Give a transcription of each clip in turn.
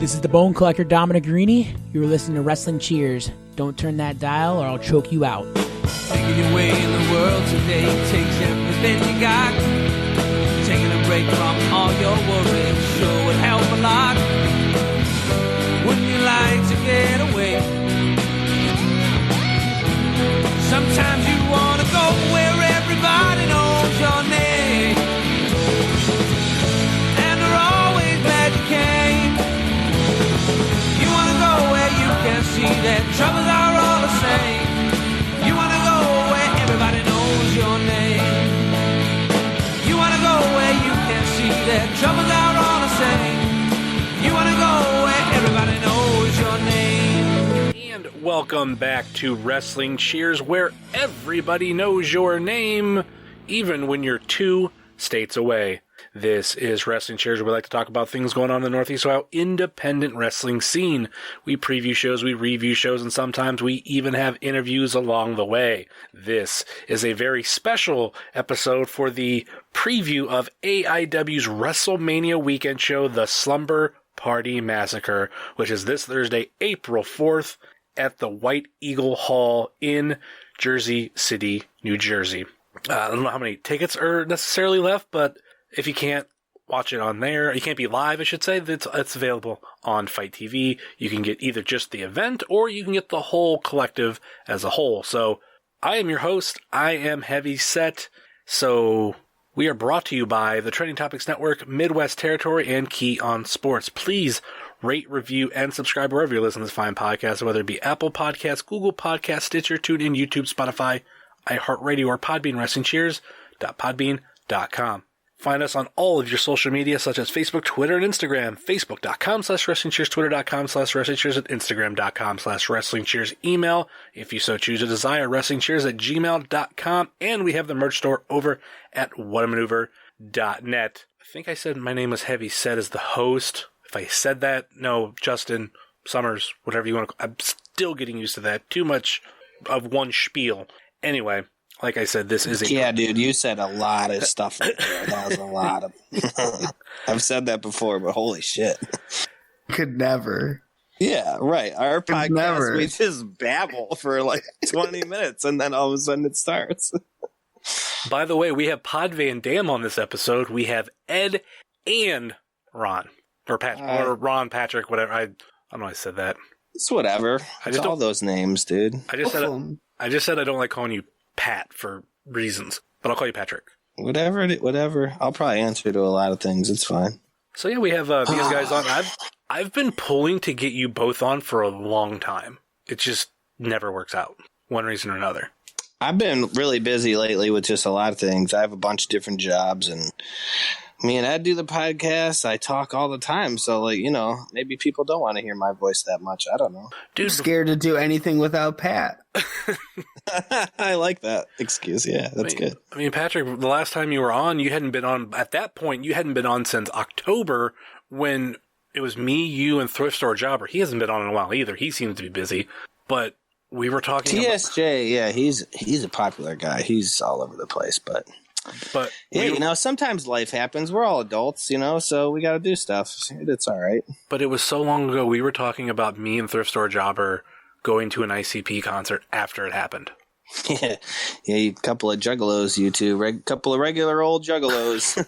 This is the Bone Collector Dominic Rini. You're listening to Wrestling Cheers. Don't turn that dial or I'll choke you out. Making your way in the world today takes everything you got. Taking a break from all your worries sure would help a lot. Wouldn't you like to get away? Sometimes you want to go where everybody knows your name, and they're always glad you came. You want to go where you can see that troubles are all the same. You want to go where everybody knows your name. You want to go where you can see that troubles are all the same. You want to go where everybody knows your name. And welcome back to Wrestling Cheers, where everybody knows your name, even when you're 2 states away. This is Wrestling Cheers, where we like to talk about things going on in the Northeast Ohio independent wrestling scene. We preview shows, we review shows, and sometimes we even have interviews along the way. This is a very special episode for the preview of AIW's WrestleMania weekend show, the Slumber Party Massacre, which is this Thursday, April 4th, at the White Eagle Hall in Jersey City, New Jersey. I don't know how many tickets are necessarily left, but if you can't watch it on there, you can't be live, I should say, it's available on Fight TV. You can get either just the event or you can get the whole collective as a whole. So I am your host. I am Heavy Set. So we are brought to you by the Trending Topics Network, Midwest Territory, and Key on Sports. Please rate, review, and subscribe wherever you listen to this fine podcast, whether it be Apple Podcasts, Google Podcasts, Stitcher, TuneIn, YouTube, Spotify, iHeartRadio, or Podbean, WrestlingCheers.podbean.com. Find us on all of your social media, such as Facebook, Twitter, and Instagram. Facebook.com/WrestlingCheers, Twitter.com/WrestlingCheers, and Instagram.com/WrestlingCheers. Email, if you so choose to desire, WrestlingCheers@gmail.com. And we have the merch store over at whatamaneuver.net. I think I said my name was Heavy Set as the host. If I said that, no, Justin, Summers, whatever you want to call it. I'm still getting used to that. Too much of one spiel. Anyway, like I said, this is a... Yeah, dude, you said a lot of stuff right there. That was a lot of... I've said that before, but holy shit. Could never. Yeah, right. Our podcast, we just babble for like 20 minutes, and then all of a sudden it starts. By the way, we have Pod Van Dam on this episode. We have Ed and Ron. Or Patrick, or Ron, Patrick, whatever. I don't know why I said that. It's whatever. It's all those names, dude. I just said I don't like calling you Pat for reasons, but I'll call you Patrick. Whatever. I'll probably answer to a lot of things. It's fine. So yeah, we have these guys on. I've been pulling to get you both on for a long time. It just never works out, one reason or another. I've been really busy lately with just a lot of things. I have a bunch of different jobs, and me and Ed do the podcast. I talk all the time, so maybe people don't want to hear my voice that much. I don't know. Dude, I'm scared to do anything without Pat. I like that excuse. Yeah, that's good. I mean, Patrick, the last time you were on, you hadn't been on. At that point, you hadn't been on since October, when it was me, you, and Thrift Store Jobber. He hasn't been on in a while either. He seems to be busy, but we were talking. TSJ, yeah, he's a popular guy. He's all over the place, but yeah, sometimes life happens. We're all adults, so we got to do stuff. It's all right. But it was so long ago. We were talking about me and Thrift Store Jobber going to an ICP concert after it happened. Yeah, a couple of juggalos, you two. Couple of regular old juggalos.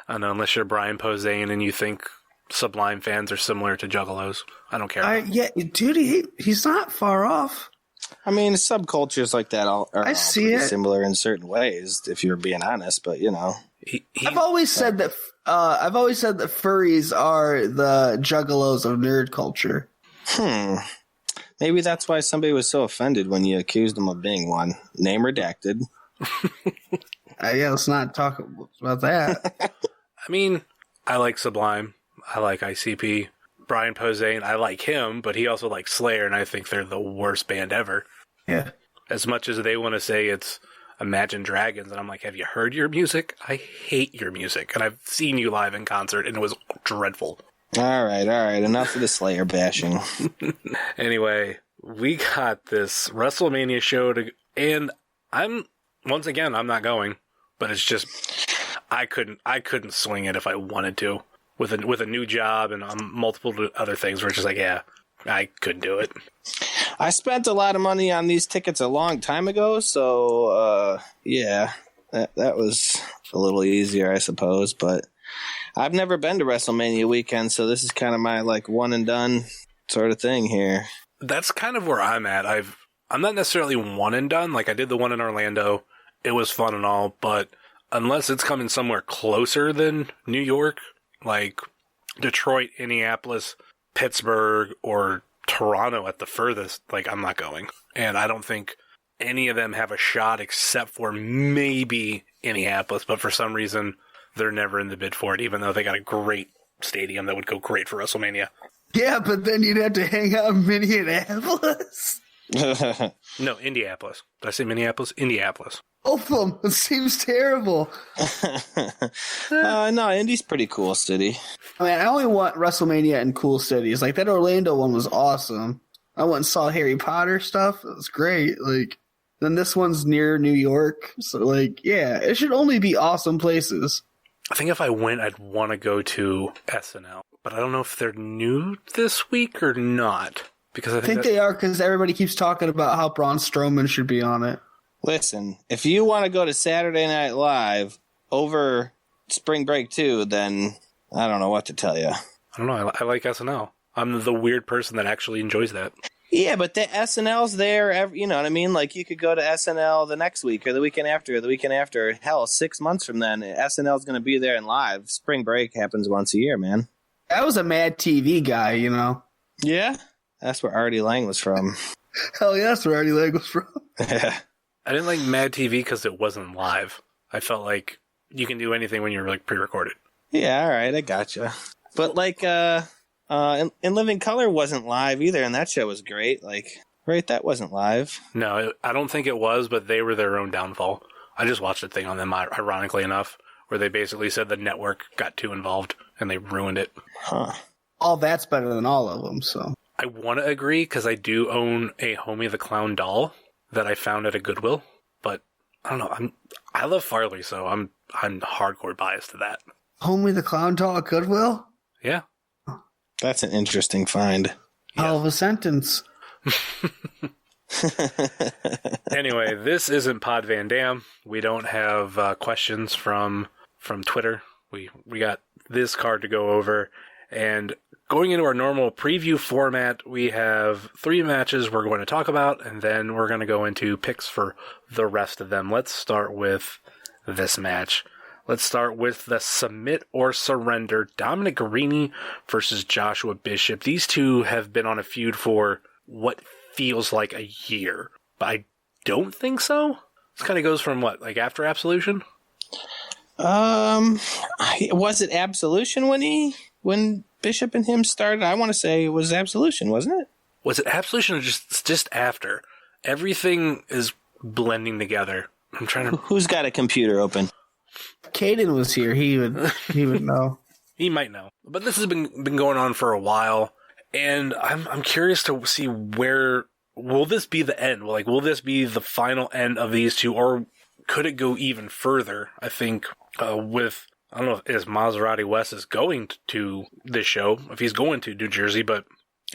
I know, unless you're Brian Posehn and you think Sublime fans are similar to juggalos. I don't care. Yeah, dude, he's not far off. I mean, subcultures like that are all similar in certain ways, if you're being honest. But I've always said that furries are the juggalos of nerd culture. Maybe that's why somebody was so offended when you accused them of being one. Name redacted. Yeah, let's not talk about that. I mean, I like Sublime. I like ICP. Brian Posehn, I like him, but he also likes Slayer, and I think they're the worst band ever. Yeah. As much as they want to say it's Imagine Dragons, and I'm like, have you heard your music? I hate your music, and I've seen you live in concert, and it was dreadful. All right. Enough of the Slayer bashing. Anyway, we got this WrestleMania show, and I'm not going, but it's just, I couldn't swing it if I wanted to. with a new job and multiple other things, we're just like, yeah, I couldn't do it. I spent a lot of money on these tickets a long time ago, so yeah, that was a little easier, I suppose. But I've never been to WrestleMania weekend, so this is kind of my like one and done sort of thing here. That's kind of where I'm at. I'm not necessarily one and done. Like I did the one in Orlando. It was fun and all, but unless it's coming somewhere closer than New York, like Detroit, Indianapolis, Pittsburgh, or Toronto at the furthest, like I'm not going. And I don't think any of them have a shot except for maybe Indianapolis, but for some reason they're never in the bid for it, even though they got a great stadium that would go great for WrestleMania. Yeah, but then you'd have to hang out in Minneapolis. No, Indianapolis. Did I say Minneapolis? Indianapolis. Both of them. It seems terrible. No, Indy's pretty cool city. I mean, I only want WrestleMania in cool cities. Like, that Orlando one was awesome. I went and saw Harry Potter stuff. It was great. Like, then this one's near New York. So, like, yeah, it should only be awesome places. I think if I went, I'd want to go to SNL. But I don't know if they're new this week or not. Because I think they are, because everybody keeps talking about how Braun Strowman should be on it. Listen, if you want to go to Saturday Night Live over Spring Break 2, then I don't know what to tell you. I don't know. I like SNL. I'm the weird person that actually enjoys that. Yeah, but the SNL's there, you know what I mean? Like, you could go to SNL the next week or the weekend after or the weekend after. Hell, 6 months from then, SNL's going to be there and live. Spring Break happens once a year, man. I was a Mad TV guy, you know? Yeah? That's where Artie Lang was from. Hell yeah, that's where Artie Lang was from. Yeah. I didn't like Mad TV because it wasn't live. I felt like you can do anything when you're like pre-recorded. Yeah, all right, I gotcha. But like, in Living Color wasn't live either, and that show was great. Like, right, that wasn't live. No, I don't think it was, but they were their own downfall. I just watched a thing on them, ironically enough, where they basically said the network got too involved and they ruined it. Huh. All that's better than all of them, so. I want to agree because I do own a Homie the Clown doll that I found at a Goodwill, but I don't know. I love Farley, so I'm hardcore biased to that. Homie the Clown doll at Goodwill? Yeah. That's an interesting find. Hell of a sentence. Anyway, this isn't Pod Van Dam. We don't have questions from Twitter. We got this card to go over, and going into our normal preview format, we have 3 matches we're going to talk about, and then we're going to go into picks for the rest of them. Let's start with this match. Let's start with the Submit or Surrender, Dominic Garrini versus Joshua Bishop. These two have been on a feud for what feels like a year, but I don't think so. This kind of goes from what, like after Absolution? Was it Absolution when Bishop and him started? I want to say it was Absolution, wasn't it? Was it Absolution or just after? Everything is blending together. I'm trying to. Who's got a computer open? Caden was here. He would know. He might know. But this has been going on for a while, and I'm curious to see where will this be the end? Like, will this be the final end of these two, or could it go even further? I think with. I don't know if Maserati West is going to this show, if he's going to New Jersey, but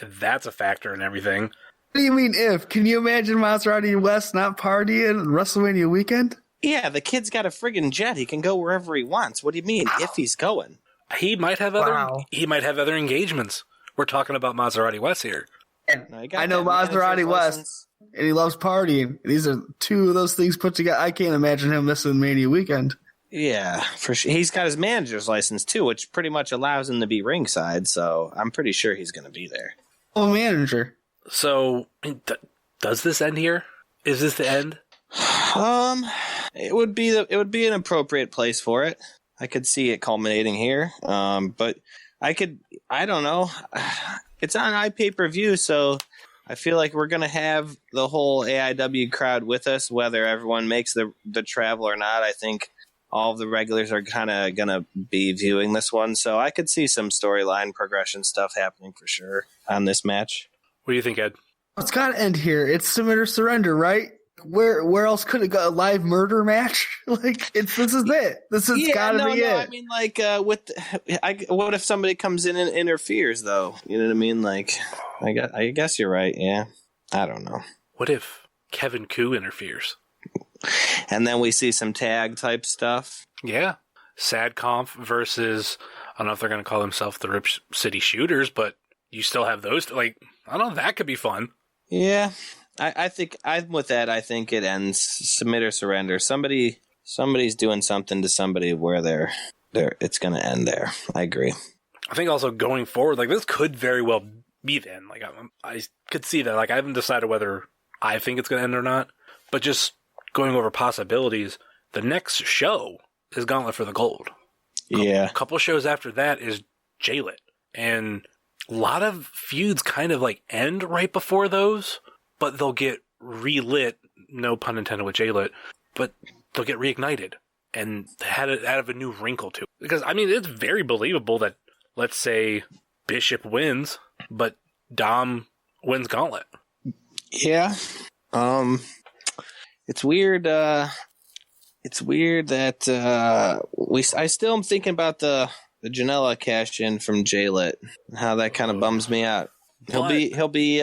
that's a factor in everything. What do you mean if? Can you imagine Maserati West not partying WrestleMania weekend? Yeah, the kid's got a friggin' jet. He can go wherever he wants. What do you mean if he's going? He might have other engagements. We're talking about Maserati West here. I know Maserati West, and he loves partying. These are 2 of those things put together. I can't imagine him missing Mania weekend. Yeah, for sure. He's got his manager's license, too, which pretty much allows him to be ringside, so I'm pretty sure he's going to be there. Oh, manager. So, does this end here? Is this the end? It would be an appropriate place for it. I could see it culminating here. But I don't know. It's on iPay-per-view, so I feel like we're going to have the whole AIW crowd with us, whether everyone makes the travel or not. I think all of the regulars are kind of going to be viewing this one, so I could see some storyline progression stuff happening for sure on this match. What do you think, Ed? It's got to end here. It's Submit or Surrender, right? Where else could it go? A live murder match? Like this is it. This has got to be it. I mean, like, what if somebody comes in and interferes, though? You know what I mean? Like, I guess you're right. Yeah, I don't know. What if Kevin Koo interferes? And then we see some tag type stuff. Yeah, Sadconf versus, I don't know if they're going to call themselves the Rip City Shooters, but you still have those. Like, I don't know, that could be fun. Yeah. I think I'm with that. I think it ends submit or surrender. Somebody's doing something to somebody where they're it's going to end there. I agree. I think also going forward, like this could very well be then. Like I could see that. Like I haven't decided whether I think it's going to end or not. But just going over possibilities, the next show is Gauntlet for the Gold. Yeah. A couple shows after that is J-Lit, and a lot of feuds kind of like end right before those. But they'll get relit, no pun intended with J-Lit, but they'll get reignited and add a new wrinkle to it. Because, I mean, it's very believable that, let's say, Bishop wins, but Dom wins Gauntlet. Yeah. It's weird. It's weird that I still am thinking about the Janela cash in from J-Lit and how that kind of bums me out. He'll be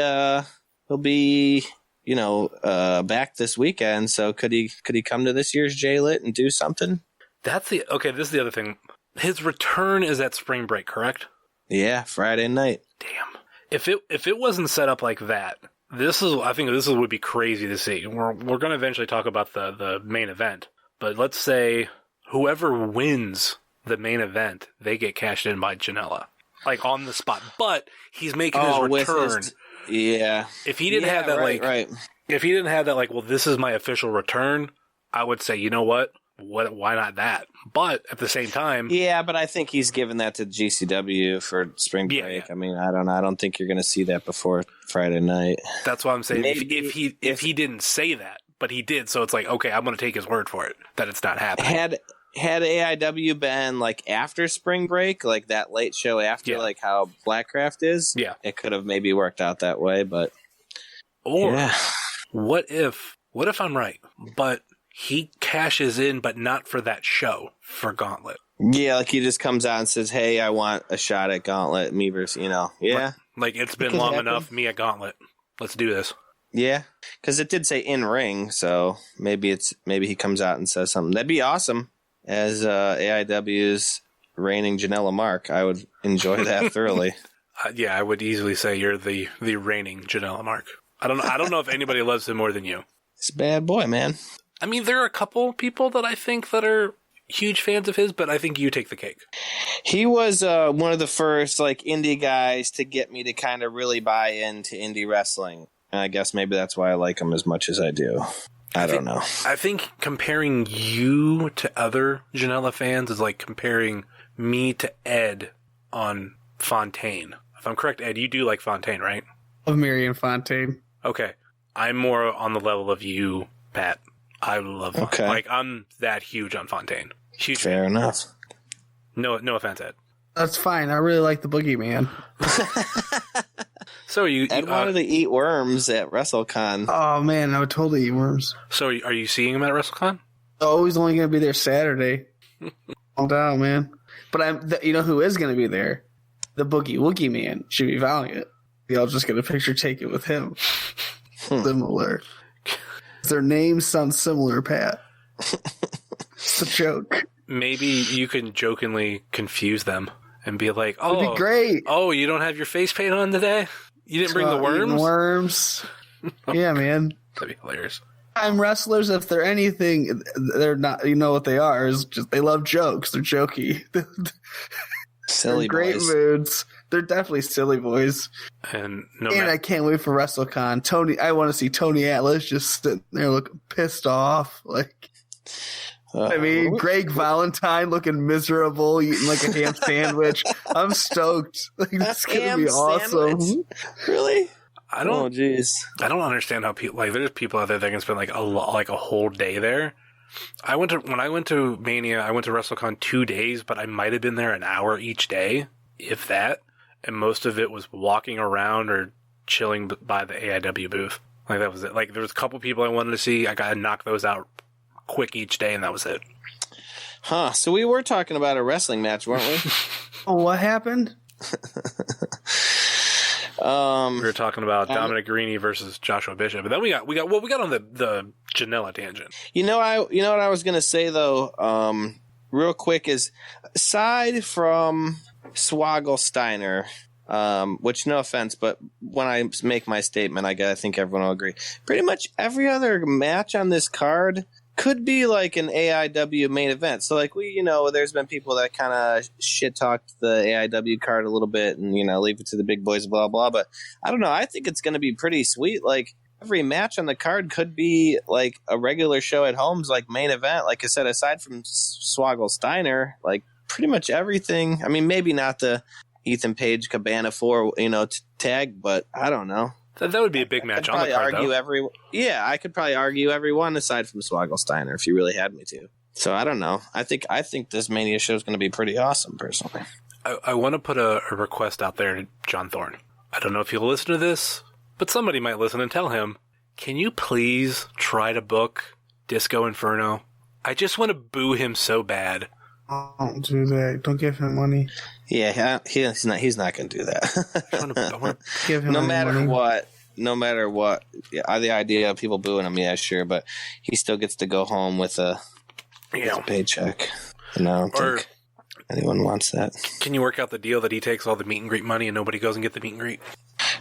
back this weekend, so could he come to this year's J-Lit and do something? This is the other thing. His return is at spring break, correct? Yeah, Friday night. Damn. If it wasn't set up like that, I think this would be crazy to see. We're going to eventually talk about the main event, but let's say whoever wins the main event, they get cashed in by Janela, like on the spot. But he's making his return. Yeah. If he didn't have that, right. If he didn't have that, like, well, this is my official return, I would say, you know what? Why not that? But at the same time, yeah. But I think he's given that to GCW for spring break. Yeah. I mean, I don't know. I don't think you're going to see that before Friday night. That's what I'm saying. If he didn't say that, but he did, so it's like, okay, I'm going to take his word for it that it's not happening. Had AIW been like after spring break, like that late show after, like how Blackcraft is, it could have maybe worked out that way. But what if I'm right? But he cashes in, but not for that show, for Gauntlet. Yeah, like he just comes out and says, "Hey, I want a shot at Gauntlet." Me versus, yeah. Like it's been long enough. Me at Gauntlet. Let's do this. Yeah, because it did say in ring, so maybe he comes out and says something. That'd be awesome. As AIW's reigning Janela Mark, I would enjoy that thoroughly. I would easily say you're the reigning Janela Mark. I don't know if anybody loves him more than you. He's a bad boy, man. I mean, there are a couple people that I think that are huge fans of his, but I think you take the cake. He was one of the first like indie guys to get me to kind of really buy into indie wrestling. And I guess maybe that's why I like him as much as I do. I don't know. I think comparing you to other Janela fans is like comparing me to Ed on Fontaine. If I'm correct, Ed, you do like Fontaine, right? Of Marion Fontaine. Okay. I'm more on the level of you, Pat. I love Fontaine. Okay. Like, I'm that huge on Fontaine. Huge Fair fan. Enough. No offense, Ed. That's fine. I really like the Boogeyman. So you wanted to eat worms at WrestleCon. Oh man, I would totally eat worms. So are you seeing him at WrestleCon? Oh, he's only going to be there Saturday. Calm down, man. But you know who is going to be there? The Boogie Woogie Man, Jimmy Valiant. Y'all just get a picture taken with him. Similar. Their names sound similar, Pat. It's a joke. Maybe you can jokingly confuse them and be like, "Oh, it'd be great. Oh, you don't have your face paint on today? You didn't bring the worms? Worms. Yeah, man. That'd be hilarious. Time wrestlers, if they're anything, they're not. You know what they are? Is just they love jokes. They're jokey. Silly great boys. Moods. They're definitely silly boys. And I can't wait for WrestleCon. I want to see Tony Atlas just sitting there looking pissed off. Like, Greg Valentine looking miserable, eating like a ham sandwich. I'm stoked. Like, this is gonna be awesome. Sandwich? Really? I don't. Oh, jeez. I don't understand how people there's people out there that can spend like a whole day there. When I went to Mania, I went to WrestleCon 2 days, but I might have been there an hour each day, if that. And most of it was walking around or chilling by the AIW booth. Like, that was it. Like, there was a couple people I wanted to see. I got to knock those out quick each day, and that was it. Huh. So we were talking about a wrestling match, weren't we? Oh, what happened? We were talking about Dominic Greeny versus Joshua Bishop, but then we got on the Janela tangent. You know what I was gonna say though, real quick is, aside from Swoggle Steiner, which no offense, but when I make my statement, I think everyone will agree. Pretty much every other match on this card could be like an AIW main event. So like there's been people that kind of shit talked the AIW card a little bit and leave it to the big boys, blah blah. But I don't know. I think it's going to be pretty sweet. Like every match on the card could be like a regular show at home's like main event. Like I said, aside from Swoggle Steiner, like pretty much everything. I mean, maybe not the Ethan Page Cabana 4 tag, but I don't know. That would be a big match on the card, though. I could probably argue every one aside from Swoggle Steiner if you really had me to. So I don't know. I think this Mania show is going to be pretty awesome, personally. I want to put a request out there to John Thorne. I don't know if he'll listen to this, but somebody might listen and tell him, can you please try to book Disco Inferno? I just want to boo him so bad. Don't do that. Don't give him money. Yeah, he's not going to do that. I want to give him no matter what, the idea of people booing him, yeah, sure, but he still gets to go home with a paycheck. I don't think anyone wants that. Can you work out the deal that he takes all the meet and greet money and nobody goes and get the meet and greet?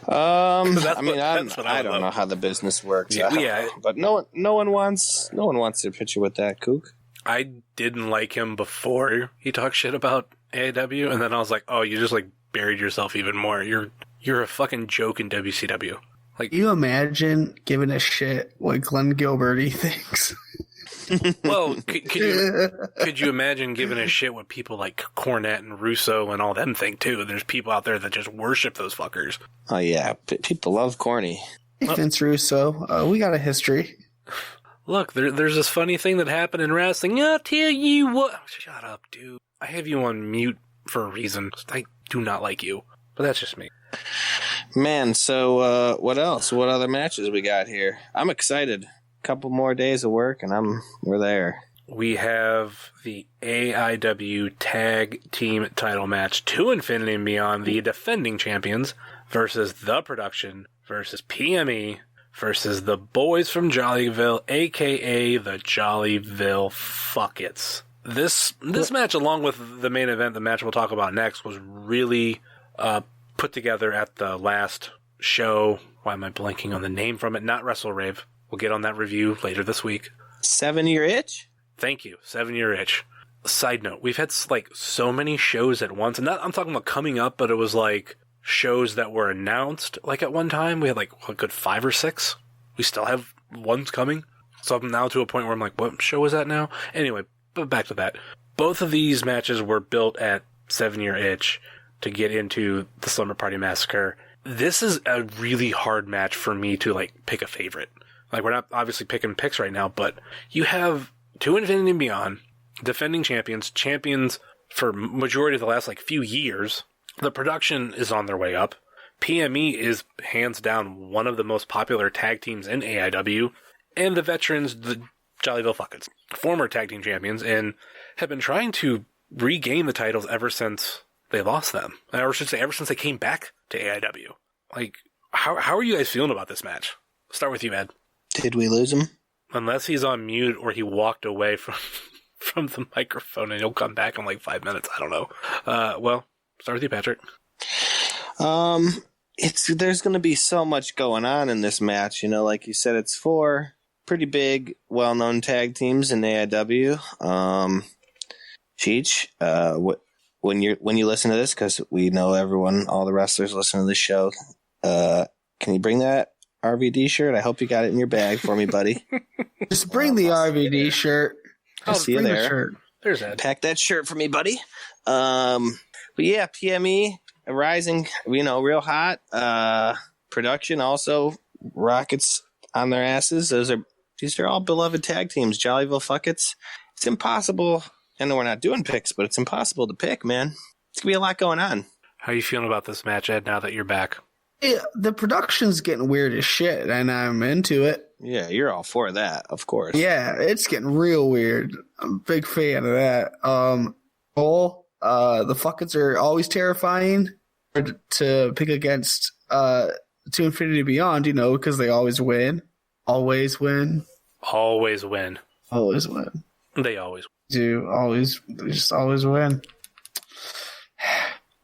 I don't know how the business works. Yeah, but no one wants to picture with that kook. I didn't like him before he talked shit about AIW, and then I was like, oh, you just like buried yourself even more. You're a fucking joke in WCW. Like, you imagine giving a shit what Glenn Gilberty thinks? Well, could you imagine giving a shit what people like Cornette and Russo and all them think too? There's people out there that just worship those fuckers. Oh yeah, people love corny. Vince Russo, we got a history. Look, there's this funny thing that happened in wrestling. I'll tell you what. Shut up, dude. I have you on mute for a reason. I do not like you, but that's just me. Man, so what else? What other matches we got here? I'm excited. Couple more days of work and we're there. We have the AIW Tag Team Title match to Infinity and Beyond, the defending champions versus The Production versus PME versus the boys from Jollyville, aka the Jollyville Fuckets. This match, along with the main event, the match we'll talk about next, was really put together at the last show. Why am I blanking on the name from it? Not Wrestle Rave. We'll get on that review later this week. 7 Year Itch? Thank you. 7 Year Itch. Side note, we've had like so many shows at once, and I'm talking about coming up, but it was like shows that were announced like at one time. We had like a good 5 or 6. We still have ones coming. So I'm now to a point where I'm like, what show is that now? Anyway, but back to that. Both of these matches were built at 7 Year Itch to get into the Slumber Party Massacre. This is a really hard match for me to like pick a favorite. Like, we're not obviously picking picks right now, but you have To Infinity and Beyond, defending champions for majority of the last like few years. The Production is on their way up. PME is hands down one of the most popular tag teams in AIW, and the veterans, the Jollyville Fuckets, former tag team champions, and have been trying to regain the titles ever since they lost them. Or I should say, ever since they came back to AIW. Like, how are you guys feeling about this match? Start with you, Ed. Did we lose him? Unless he's on mute or he walked away from the microphone and he'll come back in like 5 minutes. I don't know. Well, start with you, Patrick. There's going to be so much going on in this match. Like you said, it's 4 pretty big, well-known tag teams in AIW. Cheech, when you listen to this, because we know all the wrestlers listen to this show, can you bring that RVD shirt? I hope you got it in your bag for me, buddy. Just bring the RVD shirt. I'll see you there. Shirt. There's Ed. Pack that shirt for me, buddy. But yeah, PME rising, real hot. Production also rockets on their asses. These are all beloved tag teams. Jollyville Fuckets. It's impossible. I know we're not doing picks, but it's impossible to pick, man. It's gonna be a lot going on. How are you feeling about this match, Ed? Now that you're back. The production's getting weird as shit, and I'm into it. Yeah, you're all for that, of course. Yeah, it's getting real weird. I'm a big fan of that. The fuckers are always terrifying to pick against To Infinity and Beyond, because they always win. Always win. Always win. Always win. They always do. They just always win.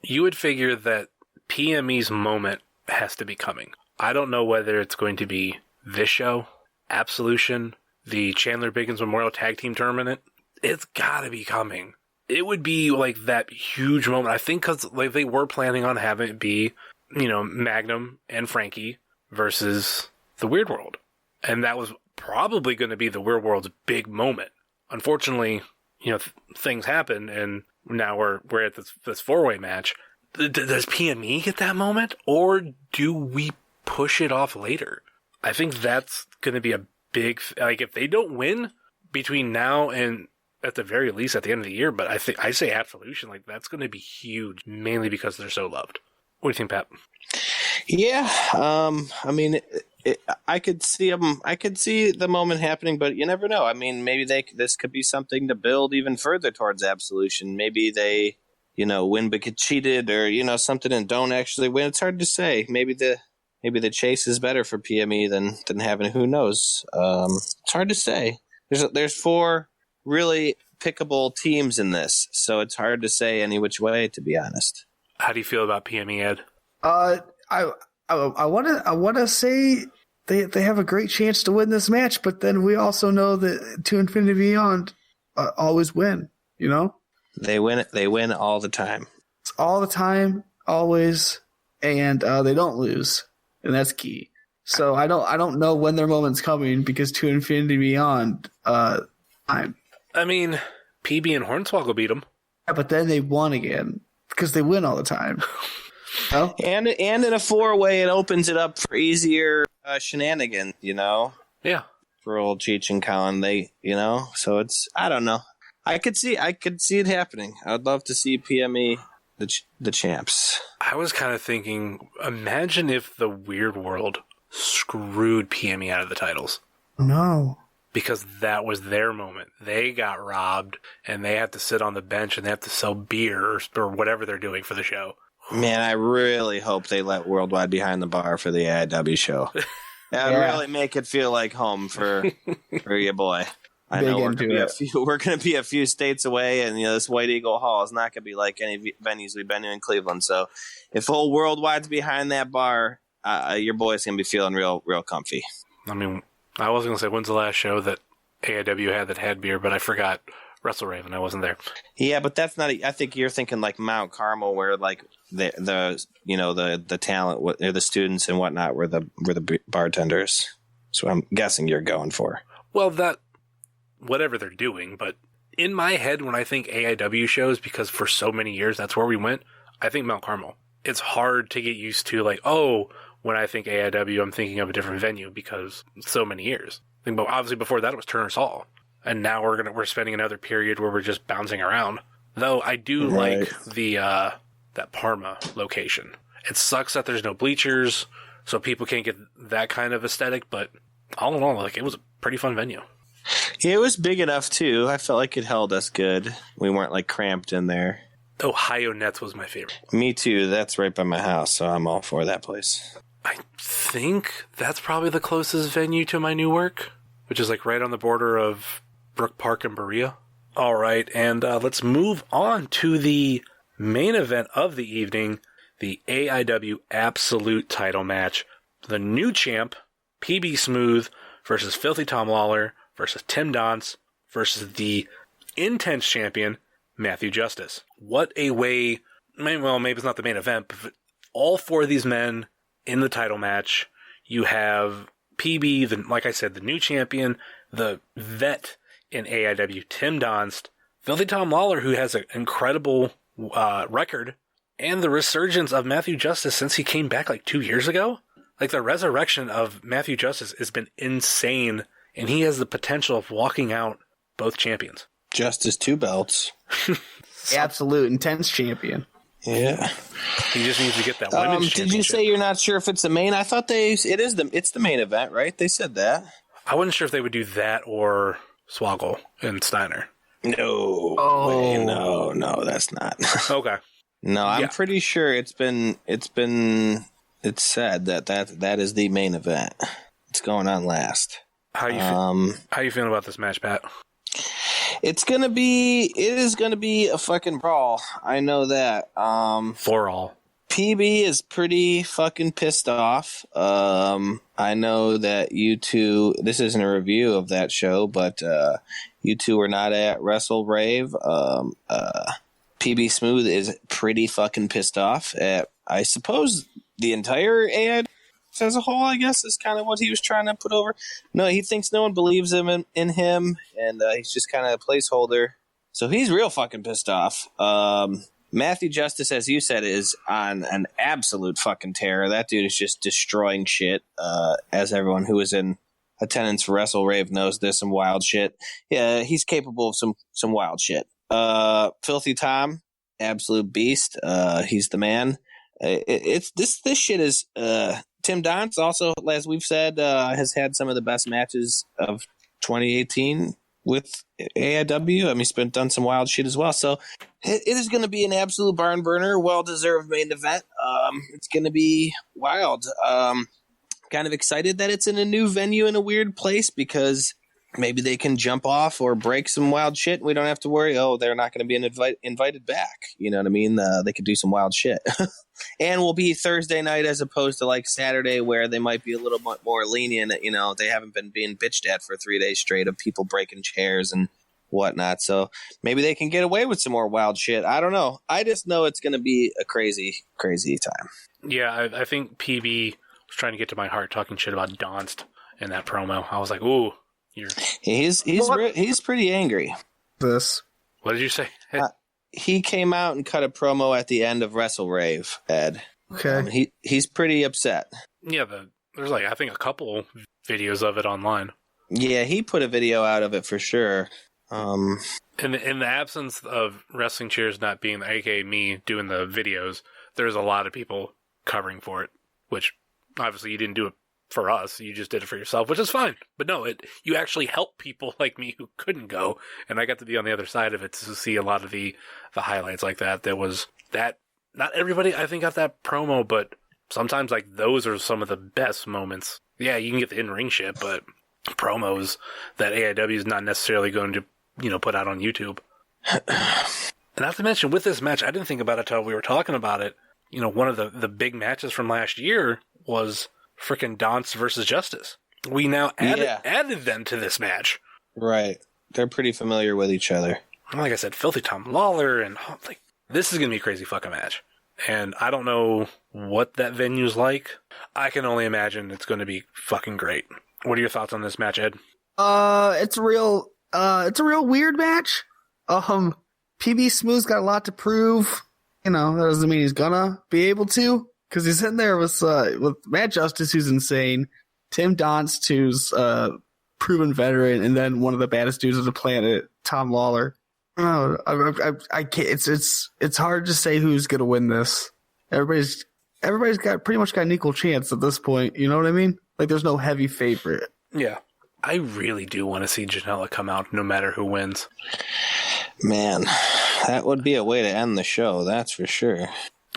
You would figure that PME's moment has to be coming. I don't know whether it's going to be this show, Absolution, the Chandler Biggins Memorial Tag Team Tournament. It's got to be coming. It would be like that huge moment. I think because like they were planning on having it be, Magnum and Frankie versus the Weird World. And that was probably going to be the Weird World's big moment. Unfortunately, things happen, and now we're at this four-way match. Does PME get that moment, or do we push it off later? I think that's going to be a big... Like, if they don't win between now and, at the very least, at the end of the year, but I say Absolution, like, that's going to be huge, mainly because they're so loved. What do you think, Pat? Yeah, I mean... I could see them. I could see the moment happening, but you never know. I mean, maybe this could be something to build even further towards Absolution. Maybe they, win but get cheated, or something and don't actually win. It's hard to say. Maybe the chase is better for PME than having. Who knows? It's hard to say. There's 4 really pickable teams in this, so it's hard to say any which way. To be honest. How do you feel about PME, Ed? I want to say they have a great chance to win this match, but then we also know that To Infinity and Beyond always win. They win. They win all the time. It's all the time, always, and they don't lose, and that's key. So I don't know when their moment's coming because To Infinity and Beyond time. I mean, PB and Hornswoggle beat them. Yeah, but then they won again because they win all the time. Oh. And in a 4-way, it opens it up for easier shenanigans, Yeah. For old Cheech and Colin, so it's, I don't know. I could see it happening. I would love to see PME the champs. I was kind of thinking, imagine if the Weird World screwed PME out of the titles. No. Because that was their moment. They got robbed, and they have to sit on the bench, and they have to sell beer or whatever they're doing for the show. Man, I really hope they let Worldwide Behind the Bar for the AIW show. That would really make it feel like home for your boy. I know we're going to be a few states away, and this White Eagle Hall is not going to be like any venues we've been to in Cleveland. So if whole Worldwide's behind that bar, your boy's going to be feeling real comfy. I mean, I was going to say, when's the last show that AIW had beer, but I forgot Wrestle Raven. I wasn't there. Yeah, but that's not. I think you're thinking like Mount Carmel, where like the talent, or the students and whatnot, were the bartenders. So I'm guessing you're going for. Well, that whatever they're doing, but in my head, when I think AIW shows, because for so many years that's where we went, I think Mount Carmel. It's hard to get used to, like, when I think AIW, I'm thinking of a different venue because so many years. But obviously before that it was Turner's Hall. And now we're spending another period where we're just bouncing around. Though I do like the that Parma location. It sucks that there's no bleachers, so people can't get that kind of aesthetic. But all in all, like, it was a pretty fun venue. Yeah, it was big enough too. I felt like it held us good. We weren't like cramped in there. Ohio Nets was my favorite. Me too. That's right by my house, so I'm all for that place. I think that's probably the closest venue to my new work, which is like right on the border of Brook Park and Berea. All right, and let's move on to the main event of the evening, the AIW Absolute title match. The new champ, PB Smooth, versus Filthy Tom Lawler, versus Tim Donst, versus the Intense champion, Matthew Justice. What a way, well, maybe it's not the main event, but all 4 of these men in the title match. You have PB, like I said, the new champion, the vet in AIW, Tim Donst, Filthy Tom Lawler, who has an incredible record, and the resurgence of Matthew Justice since he came back like 2 years ago. Like, the resurrection of Matthew Justice has been insane, and he has the potential of walking out both champions. Justice 2 belts. Absolute Intense champion. Yeah. He just needs to get that women's championship. Did you say you're not sure if it's the main? I thought it's the main event, right? They said that. I wasn't sure if they would do that or Swoggle and Steiner. No. Wait, no, that's not. Okay. No, I'm pretty sure it's said that is the main event. It's going on last. How you feeling about this match, Pat? It is gonna be a fucking brawl. I know that. For all. PB is pretty fucking pissed off. I know that you two, this isn't a review of that show, but you two were not at Wrestle Rave. PB Smooth is pretty fucking pissed off at, I suppose, the entire AI as a whole, I guess, is kind of what he was trying to put over. No, he thinks no one believes in him, and he's just kind of a placeholder. So he's real fucking pissed off. Matthew Justice, as you said, is on an absolute fucking tear. That dude is just destroying shit, as everyone who is in attendance for Wrestle Rave knows. There's some wild shit. Yeah, he's capable of some wild shit. Filthy Tom, absolute beast. He's the man. This shit is... Tim Donst also, as we've said, has had some of the best matches of 2018 with AIW. I mean, he's done some wild shit as well. So it is going to be an absolute barn burner, well-deserved main event. It's going to be wild. Kind of excited that it's in a new venue in a weird place because maybe they can jump off or break some wild shit. We don't have to worry, they're not going to be invited back. You know what I mean? They could do some wild shit. And will be Thursday night as opposed to like Saturday where they might be a little bit more lenient. You know, they haven't been being bitched at for 3 days straight of people breaking chairs and whatnot. So maybe they can get away with some more wild shit. I don't know. I just know it's going to be a crazy, crazy time. Yeah, I think PB was trying to get to my heart talking shit about Donst in that promo. I was like, ooh. He's pretty angry. What did you say? He came out and cut a promo at the end of Wrestle Rave, Ed. Okay. He's pretty upset. Yeah, there's I think a couple videos of it online. Yeah, he put a video out of it for sure. In the absence of Wrestling Cheers not being, aka me, doing the videos, there's a lot of people covering for it, which obviously you didn't do it for us, you just did it for yourself, which is fine. But no, you actually help people like me who couldn't go, and I got to be on the other side of it to see a lot of the highlights like that. There was that. Not everybody, I think, got that promo, but sometimes those are some of the best moments. Yeah, you can get the in-ring shit, but promos that AIW is not necessarily going to put out on YouTube. And not to mention, with this match, I didn't think about it until we were talking about it. One of the big matches from last year was frickin' Donst versus Justice. We now added them to this match. Right. They're pretty familiar with each other. Like I said, Filthy Tom Lawler, and this is going to be a crazy fucking match. And I don't know what that venue's like. I can only imagine it's going to be fucking great. What are your thoughts on this match, Ed? It's a real weird match. PB Smooth's got a lot to prove. That doesn't mean he's gonna be able to. Because he's in there with Matt Justice, who's insane, Tim Donst, who's proven veteran, and then one of the baddest dudes on the planet, Tom Lawler. I can't. It's hard to say who's gonna win this. Everybody's pretty much got an equal chance at this point. You know what I mean? There's no heavy favorite. Yeah, I really do want to see Janela come out, no matter who wins. Man, that would be a way to end the show. That's for sure.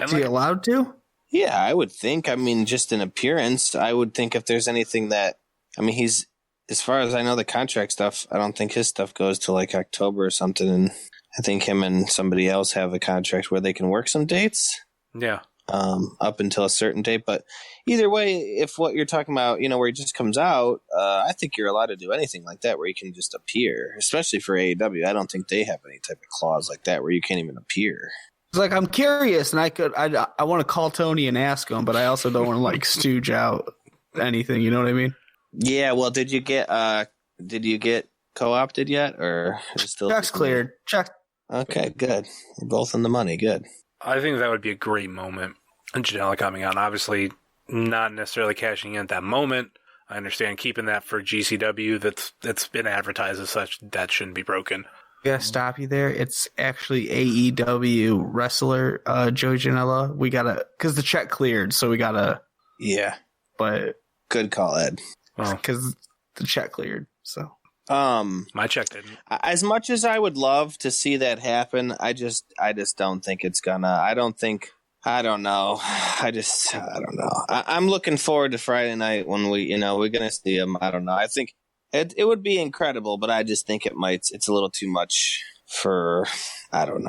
Is he allowed to? Yeah, I would think. I mean, just in appearance, I would think if there's anything that... I mean, he's... As far as I know, the contract stuff, I don't think his stuff goes to October or something, and I think him and somebody else have a contract where they can work some dates. Yeah. Up until a certain date. But either way, if what you're talking about, where he just comes out, I think you're allowed to do anything like that where you can just appear, especially for AEW. I don't think they have any type of clause like that where you can't even appear. It's I'm curious, and I want to call Tony and ask him, but I also don't want to stooge out anything. You know what I mean? Yeah. Well, did you get co-opted yet, or is it still check's cleared? Check. Okay, good. We're both in the money. Good. I think that would be a great moment. And Janela coming out, obviously not necessarily cashing in at that moment. I understand keeping that for GCW. That's been advertised as such. That shouldn't be broken. Gotta stop you there. It's actually AEW wrestler Joey Janela. We gotta, because the check cleared, so we gotta. Yeah, but good call, Ed. Because the check cleared. So my check didn't. As much as I would love to see that happen, I just don't think it's gonna. I don't know. I don't know. I'm looking forward to Friday night when we're gonna see him. I don't know. I think. It would be incredible, but I just think it's a little too much for, I don't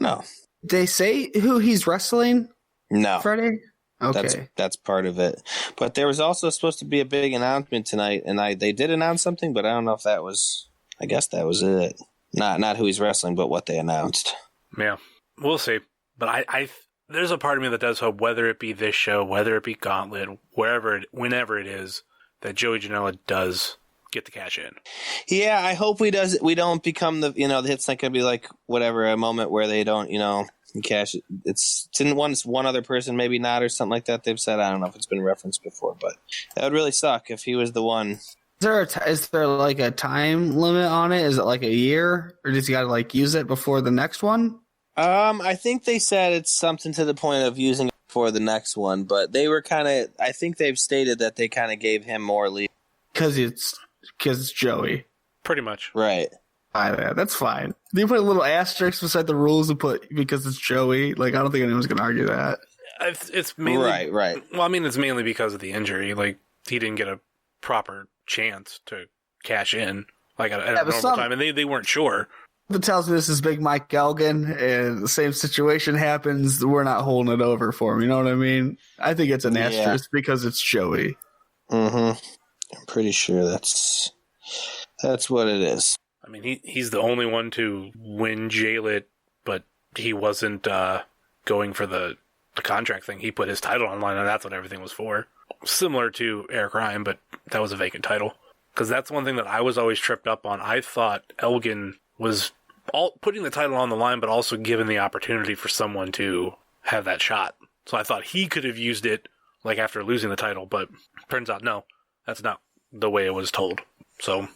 know. They say who he's wrestling? No. Friday? Okay. That's part of it. But there was also supposed to be a big announcement tonight, and they did announce something, but I don't know if that was, I guess that was it. Not who he's wrestling, but what they announced. Yeah, we'll see. But I there's a part of me that does hope, whether it be this show, whether it be Gauntlet, whenever it is, that Joey Janela does get the cash in. Yeah, I hope we don't become the it's not gonna be like whatever, a moment where they don't cash it. It's in one other person, maybe not, or something like that. They've said, I don't know if it's been referenced before, but that would really suck if he was the one. Is there like a time limit on it? Is it like a year, or does he gotta like use it before the next one? I think they said it's something to the point of using it for the next one, but they were I think they've stated that they kind of gave him more leave because it's Joey. Pretty much. Right. That's fine. They put a little asterisk beside the rules and put because it's Joey. Like, I don't think anyone's going to argue that. It's mainly... Right. Well, I mean, it's mainly because of the injury. Like, he didn't get a proper chance to cash in, like, at a normal time, and they weren't sure. That tells me this is Big Mike Galgan, and the same situation happens. We're not holding it over for him. You know what I mean? I think it's an asterisk because it's Joey. Mm-hmm. I'm pretty sure that's what it is. I mean, he's the only one to win Jaylit, but he wasn't going for the contract thing. He put his title online, and that's what everything was for. Similar to Eric Ryan, but that was a vacant title. Because that's one thing that I was always tripped up on. I thought Elgin was putting the title on the line, but also given the opportunity for someone to have that shot. So I thought he could have used it like after losing the title, but turns out no. That's not the way it was told. So,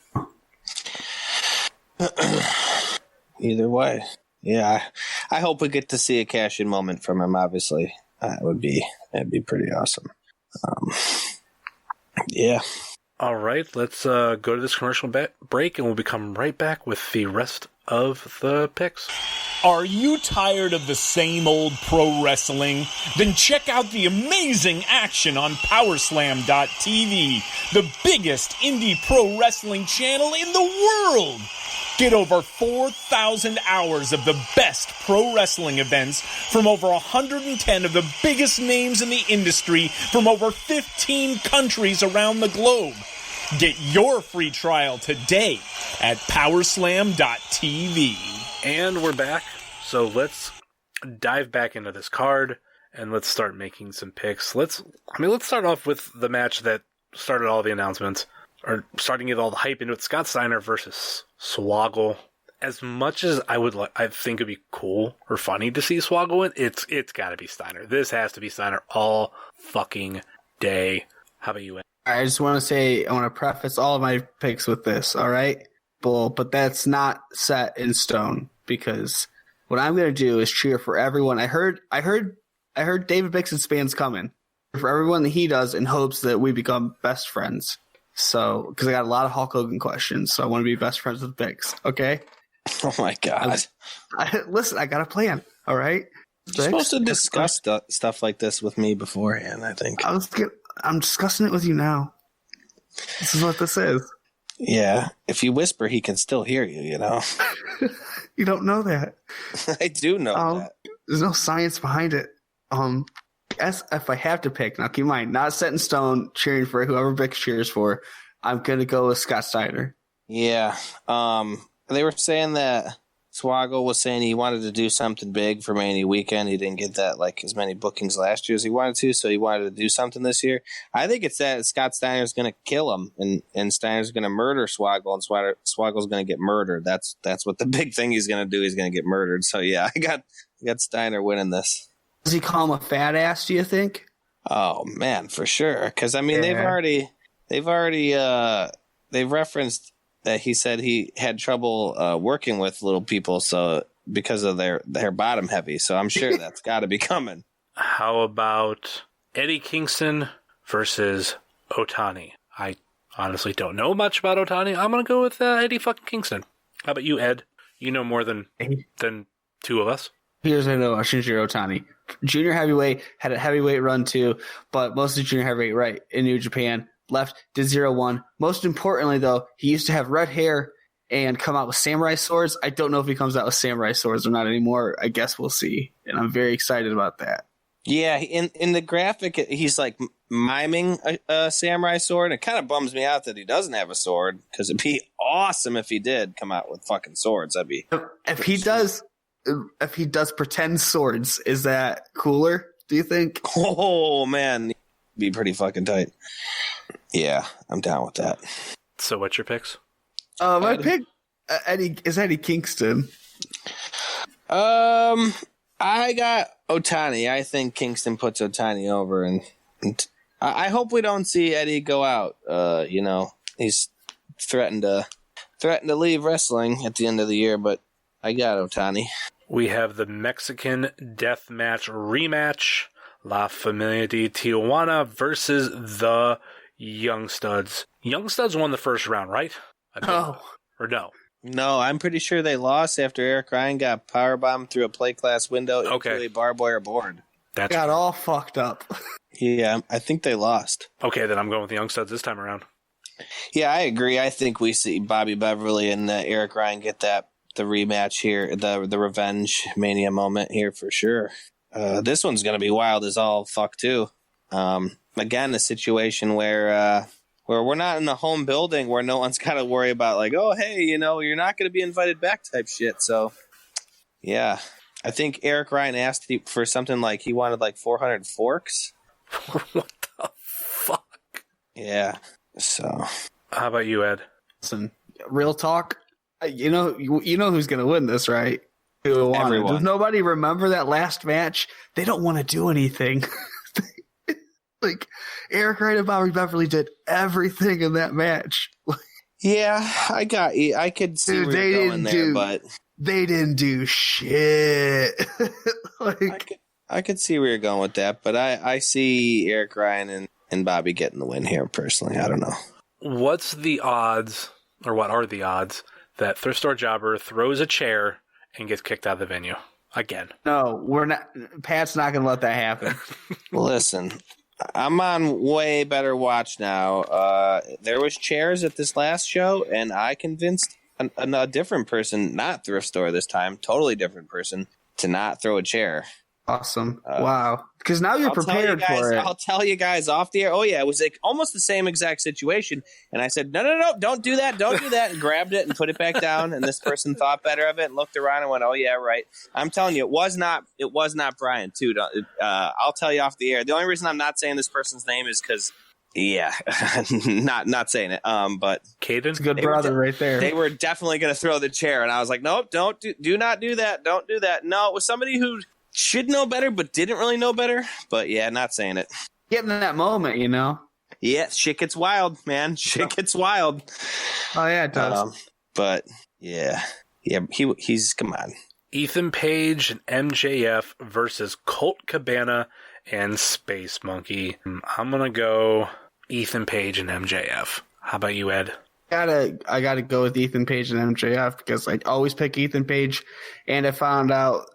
either way, yeah, I hope we get to see a cash-in moment from him. Obviously, that'd be pretty awesome. Yeah. All right, let's go to this commercial break, and we'll be coming right back with the rest of the picks. Are you tired of the same old pro wrestling? Then check out the amazing action on Powerslam.tv, the biggest indie pro wrestling channel in the world. Get over 4,000 hours of the best pro wrestling events from over 110 of the biggest names in the industry from over 15 countries around the globe. Get your free trial today at Powerslam.tv. And we're back, so let's dive back into this card, and let's start making some picks. Let's start off with the match that started all the announcements, or starting to get all the hype into it. Scott Steiner versus Swoggle. As much as I think it'd be cool or funny to see Swoggle win, it's got to be Steiner. This has to be Steiner all fucking day. How about you, Ed? I just want to say, I want to preface all of my picks with this, all right? But that's not set in stone, because what I'm going to do is cheer for everyone. I heard David Bixen's band's coming. For everyone that he does in hopes that we become best friends. So, because I got a lot of Hulk Hogan questions, so I want to be best friends with Bix, okay? Oh my God. Listen, I got a plan, all right? You're supposed to discuss stuff like this with me beforehand, I think. I'm discussing it with you now. This is what this is. Yeah. If you whisper, he can still hear you, you know? You don't know that. I do know that. There's no science behind it. If I have to pick, now keep in mind, not set in stone, cheering for whoever Bix cheers for, I'm going to go with Scott Steiner. Yeah. They were saying that Swoggle was saying he wanted to do something big for Mania weekend. He didn't get that as many bookings last year as he wanted to, so he wanted to do something this year. I think it's that Scott Steiner's going to kill him, and Steiner's going to murder Swoggle, and Swoggle's going to get murdered. That's what the big thing he's going to do. He's going to get murdered. So yeah, I got Steiner winning this. Does he call him a fat ass, do you think? Oh man, for sure. Because I mean, they've referenced he said he had trouble working with little people, so because of their bottom heavy. So I'm sure that's got to be coming. How about Eddie Kingston versus Otani? I honestly don't know much about Otani. I'm going to go with Eddie fucking Kingston. How about you, Ed? You know more than two of us. Here's what I know about Shinjiro Otani. Junior heavyweight, had a heavyweight run too, but mostly junior heavyweight, right, in New Japan. Left, did 0-1. Most importantly, though, he used to have red hair and come out with samurai swords. I don't know if he comes out with samurai swords or not anymore. I guess we'll see. And I'm very excited about that. Yeah, in the graphic, he's like miming a samurai sword. It kind of bums me out that he doesn't have a sword, because it'd be awesome if he did come out with fucking swords. That'd be if he does pretend swords, is that cooler, do you think? Oh man, it'd be pretty fucking tight. Yeah, I'm down with that. So what's your picks? My pick is Eddie Kingston. I got Otani. I think Kingston puts Otani over, and I hope we don't see Eddie go out. He's threatened to leave wrestling at the end of the year, but I got Otani. We have the Mexican Deathmatch rematch. La Familia de Tijuana versus the Young Studs. Young Studs won the first round, right? Or no? No, I'm pretty sure they lost after Eric Ryan got powerbombed through a plate glass window into a barbed wire board. That got all fucked up. Yeah, I think they lost. Okay, then I'm going with the Young Studs this time around. Yeah, I agree. I think we see Bobby Beverly and Eric Ryan get the rematch here, the revenge mania moment here for sure. This one's going to be wild as all fuck too. Again, a situation where we're not in a home building where no one's got to worry about like, oh, hey, you're not going to be invited back type shit. So, yeah, I think Eric Ryan asked for something like he wanted like 400 forks. What the fuck? Yeah. So, how about you, Ed? Listen, real talk. You know who's going to win this, right? Everyone. Does nobody remember that last match? They don't want to do anything. Like, Eric Ryan and Bobby Beverly did everything in that match. Yeah, I could see where you're going there, but they didn't do shit. I could see where you're going with that, but I see Eric Ryan and Bobby getting the win here personally. I don't know. What's the odds, or what are the odds, that Thrift Store Jobber throws a chair and gets kicked out of the venue again? No, we're not. Pat's not going to let that happen. Listen, I'm on way better watch now. There was chairs at this last show, and I convinced a different person, not Thrift Store this time, totally different person, to not throw a chair. Awesome. Wow. Because now you're prepared for it. I'll tell you guys off the air. Oh, yeah, it was like almost the same exact situation. And I said, no, don't do that. Don't do that. And grabbed it and put it back down. And this person thought better of it and looked around and went, oh, yeah, right. I'm telling you, it was not Brian, too. I'll tell you off the air. The only reason I'm not saying this person's name is because, yeah, not saying it. But Caden? It's a good brother right there. They were definitely going to throw the chair. And I was like, nope, do not do that. Don't do that. No, it was somebody who should know better, but didn't really know better. But yeah, not saying it. Getting in that moment, Yeah, shit gets wild, man. Shit gets wild. Oh yeah, it does. But yeah, he's come on. Ethan Page and MJF versus Colt Cabana and Space Monkey. I'm gonna go Ethan Page and MJF. How about you, Ed? I gotta go with Ethan Page and MJF because I always pick Ethan Page, and I found out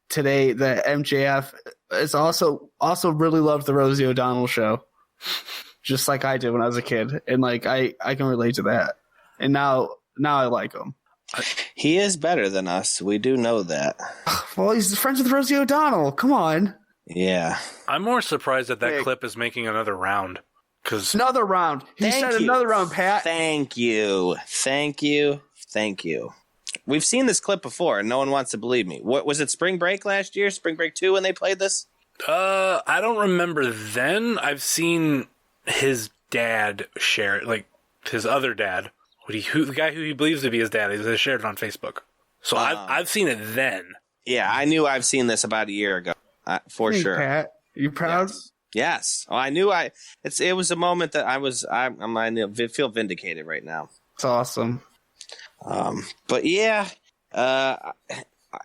today that MJF is also really loved the Rosie O'Donnell show, just like I did when I was a kid, and like I can relate to that, and now I like him. He is better than us. We do know that. Well, he's friends with Rosie O'Donnell. Come on. Yeah. I'm more surprised that clip is making another round. Another round. He said another round, Pat. Thank you. We've seen this clip before, and no one wants to believe me. What was it, Spring Break last year? Spring Break 2 when they played this? I don't remember then. I've seen his dad share it, like his other dad. The guy who he believes to be his dad, he shared it on Facebook. So I've seen it then. Yeah, I knew I've seen this about a year ago, for sure. Pat, you proud? Yes. Oh, I knew it was a moment that I feel vindicated right now. It's awesome. But yeah, I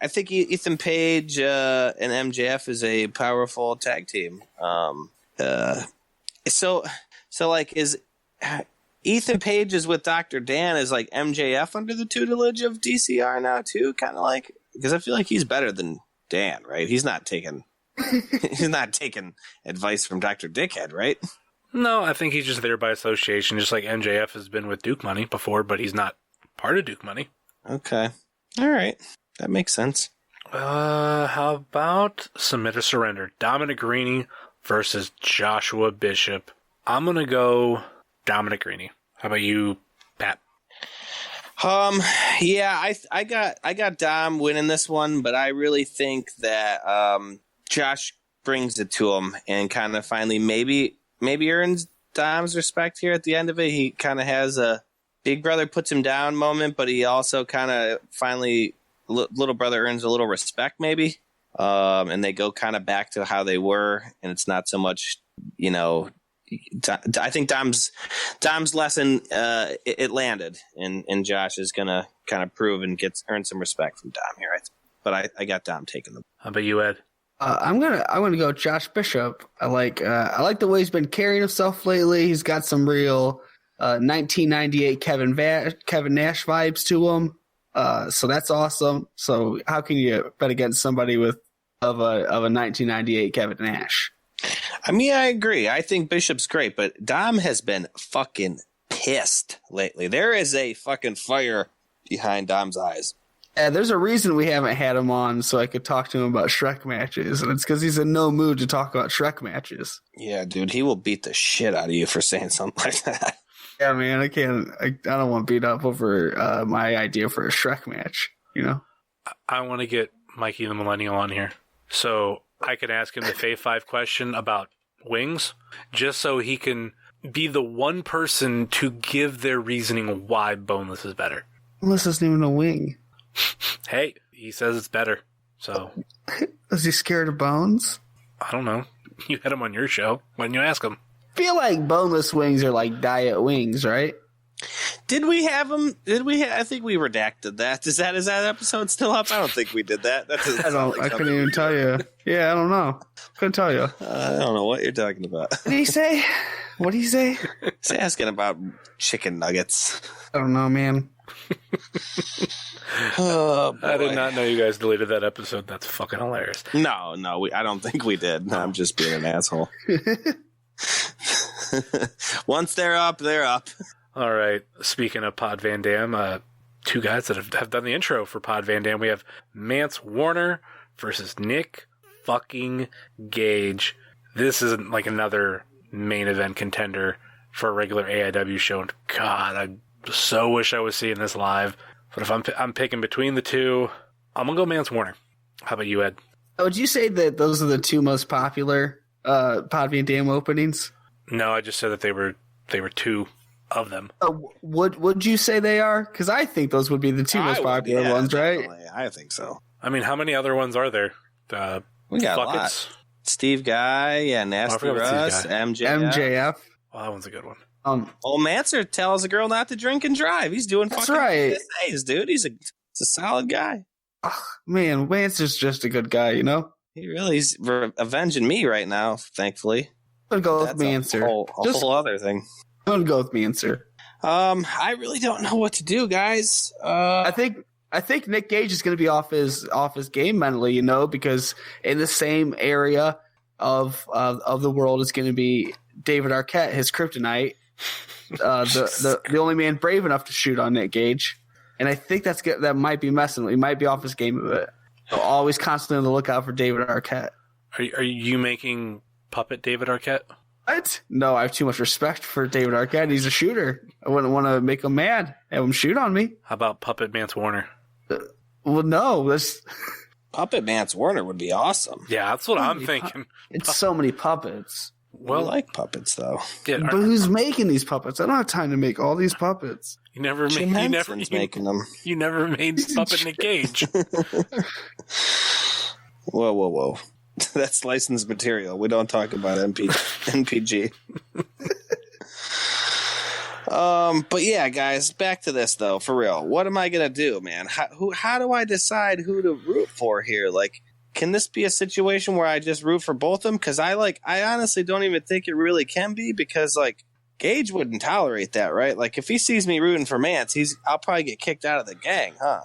think Ethan Page and MJF is a powerful tag team. So like, is Ethan Page is with Dr. Dan, is like MJF under the tutelage of DCR now too? Kind of like, because I feel like he's better than Dan, right? He's not taking advice from Dr. Dickhead, right? No, I think he's just there by association, just like MJF has been with Duke Money before, but he's not part of Duke Money. Okay. All right. That makes sense. How about Submit or Surrender? Dominic Greeny versus Joshua Bishop. I'm going to go Dominic Greeny. How about you, Pat? Yeah, I got Dom winning this one, but I really think that Josh brings it to him and kind of finally maybe earns Dom's respect here at the end of it. He kind of has a big brother puts him down moment, but he also kind of finally little brother earns a little respect maybe. And they go kind of back to how they were, and it's not so much, you know, I think Dom's lesson it landed, and Josh is gonna kind of prove and earn some respect from Dom here. But I got Dom taking them. How about you, Ed? I'm gonna go Josh Bishop. I like the way he's been carrying himself lately. He's got some real 1998 Kevin Nash vibes to him. So that's awesome. So how can you bet against somebody of a 1998 Kevin Nash? I mean, I agree. I think Bishop's great, but Dom has been fucking pissed lately. There is a fucking fire behind Dom's eyes. Yeah, there's a reason we haven't had him on so I could talk to him about Shrek matches, and it's because he's in no mood to talk about Shrek matches. Yeah, dude, he will beat the shit out of you for saying something like that. Yeah, man, I don't want to beat up over my idea for a Shrek match, you know? I want to get Mikey the Millennial on here so I could ask him the Fave 5 question about wings, just so he can be the one person to give their reasoning why boneless is better. Boneless isn't even a wing. Hey, he says it's better, so... Is he scared of bones? I don't know. You had him on your show. Why didn't you ask him? I feel like boneless wings are like diet wings, right? Did we have them? I think we redacted that. Is that episode still up? I don't think we did that. I couldn't even tell you. Yeah, I don't know. Couldn't tell you. I don't know what you're talking about. What did he say? He's asking about chicken nuggets. I don't know, man. Oh, boy. I did not know you guys deleted that episode. That's fucking hilarious. No, I don't think we did. No, I'm just being an asshole. Once they're up, they're up. All right. Speaking of Pod Van Dam, two guys that have done the intro for Pod Van Dam. We have Mance Warner versus Nick fucking Gage. This isn't like another main event contender for a regular AIW show. And God, I so wish I was seeing this live. But if I'm picking between the two, I'm gonna go Mance Warner. How about you, Ed? Would you say that those are the two most popular Pod Van Dam openings? No, I just said that they were two of them. Would you say they are? Because I think those would be the two most popular ones, right? Definitely. I think so. I mean, how many other ones are there? We got a lot. Steve Guy, Nasty Russ, MJF. Well, that one's a good one. Manser tells a girl not to drink and drive. He's doing that's fucking right. days, dude. He's a solid guy. Oh, man, Manser's just a good guy, you know? He really is avenging me right now, thankfully. I'm going to go with Manser. A whole other thing. I'm going to go with Manser. I really don't know what to do, guys. I think Nick Gage is going to be off his game mentally, you know, because in the same area of the world is going to be David Arquette, his kryptonite, the only man brave enough to shoot on Nick Gage, and I think that might be messing with him. He might be off his game a bit. So always constantly on the lookout for David Arquette. Are you making puppet David Arquette? What? No, I have too much respect for David Arquette. He's a shooter. I wouldn't want to make him mad. Have him shoot on me. How about puppet Mance Warner? Well, no. Puppet Mance Warner would be awesome. Yeah, that's what I'm thinking. It's so many puppets. Well, I like puppets, though. Yeah, but who's making these puppets? I don't have time to make all these puppets. You never making them. You never made puppet Nick Gage. Whoa. That's licensed material. We don't talk about NPG. But yeah, guys, back to this though. For real, what am I gonna do, man? How do I decide who to root for here? Like, can this be a situation where I just root for both of them? Because I honestly don't even think it really can be, because like Gage wouldn't tolerate that, right? Like if he sees me rooting for Mance, I'll probably get kicked out of the gang, huh?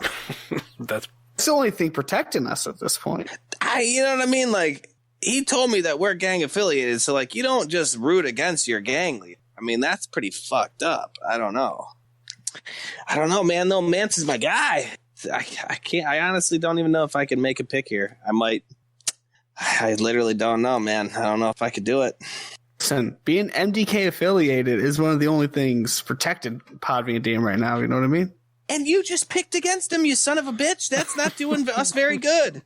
That's the only thing protecting us at this point. You know what I mean? Like, he told me that we're gang affiliated, so like you don't just root against your gang leader. I mean, that's pretty fucked up. I don't know, man. No, Mance is my guy. I can't. I honestly don't even know if I can make a pick here. I might. I literally don't know, man. I don't know if I could do it. Listen, being MDK affiliated is one of the only things protected Podbean Dam right now. You know what I mean? And you just picked against him, you son of a bitch. That's not doing us very good.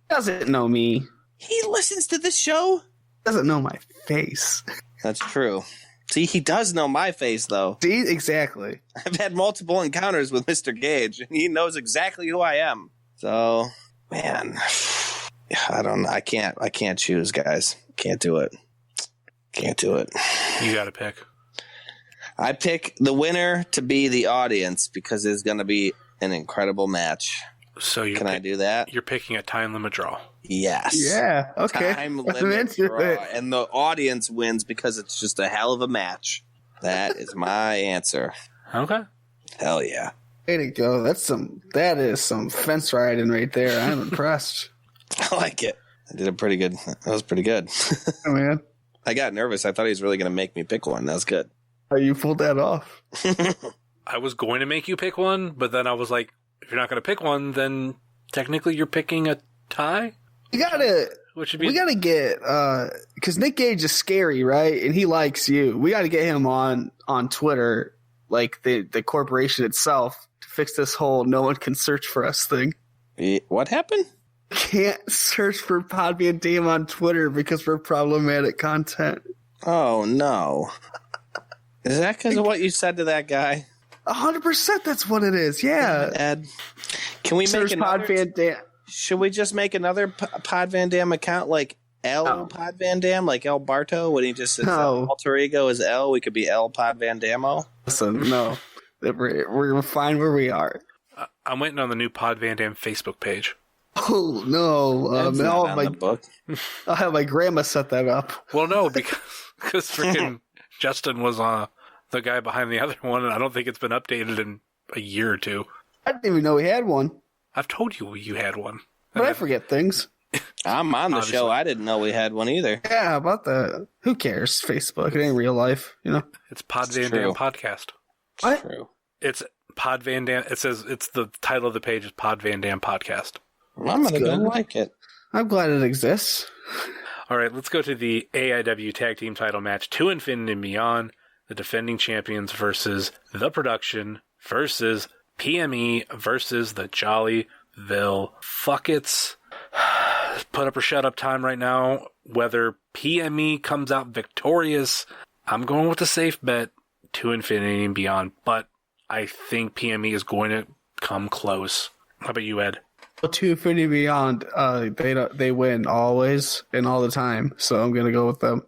Doesn't know me. He listens to this show. Doesn't know my face. That's true. See, he does know my face, though. See, exactly. I've had multiple encounters with Mr. Gage, and he knows exactly who I am. So, man, I don't know. I can't choose, guys. Can't do it. Can't do it. You got to pick. I pick the winner to be the audience because it's going to be an incredible match. So can I do that? You're picking a time limit draw. Yes. Yeah. Okay. Time limit draw, and the audience wins because it's just a hell of a match. That is my answer. Okay. Hell yeah. Way to go. That is some fence riding right there. I'm impressed. I like it. I did it pretty good. That was pretty good. Oh, man. I got nervous. I thought he was really going to make me pick one. That was good. Oh, you pulled that off. I was going to make you pick one, but then I was like, if you're not going to pick one, then technically you're picking a tie? We gotta get, because Nick Gage is scary, right? And he likes you. We gotta get him on Twitter, like the corporation itself, to fix this whole no one can search for us thing. What happened? Can't search for Podbean Dam on Twitter because we're problematic content. Oh, no. Is that because of what you said to that guy? 100% that's what it is, yeah. Ed, can we search make another... Podbean Dam? Should we just make another Pod Van Dam account like Pod Van Dam, like El Barto, when he just says alter ego is L? We could be El Pod Van Damo. Listen, no. We're fine where we are. I'm waiting on the new Pod Van Dam Facebook page. Oh, no. I'll have my grandma set that up. Well, no, because freaking Justin was the guy behind the other one, and I don't think it's been updated in a year or two. I didn't even know we had one. I've told you had one. But I forget things. I'm on the show. I didn't know we had one either. Yeah, how about that? Who cares? Facebook. It ain't real life, you know? It's Pod Van Dam Podcast. What? True. It's Pod Van Dam. It says it's the title of the page is Pod Van Dam Podcast. I'm going to go like it. I'm glad it exists. All right, let's go to the AIW Tag Team title match, To Infinity and Beyond. The defending champions versus The Production versus PME versus the Jollyville Fuckets. Put up or shut up time right now. Whether PME comes out victorious, I'm going with the safe bet, To Infinity and Beyond. But I think PME is going to come close. How about you, Ed? Well, To Infinity and Beyond, they win always and all the time. So I'm going to go with them.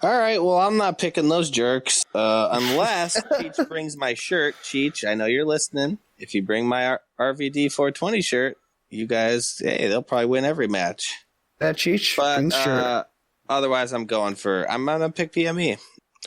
All right, well, I'm not picking those jerks unless Cheech brings my shirt. Cheech, I know you're listening. If you bring my RVD 420 shirt, you guys, hey, they'll probably win every match. That Cheech brings shirt. Otherwise, I'm going to pick PME.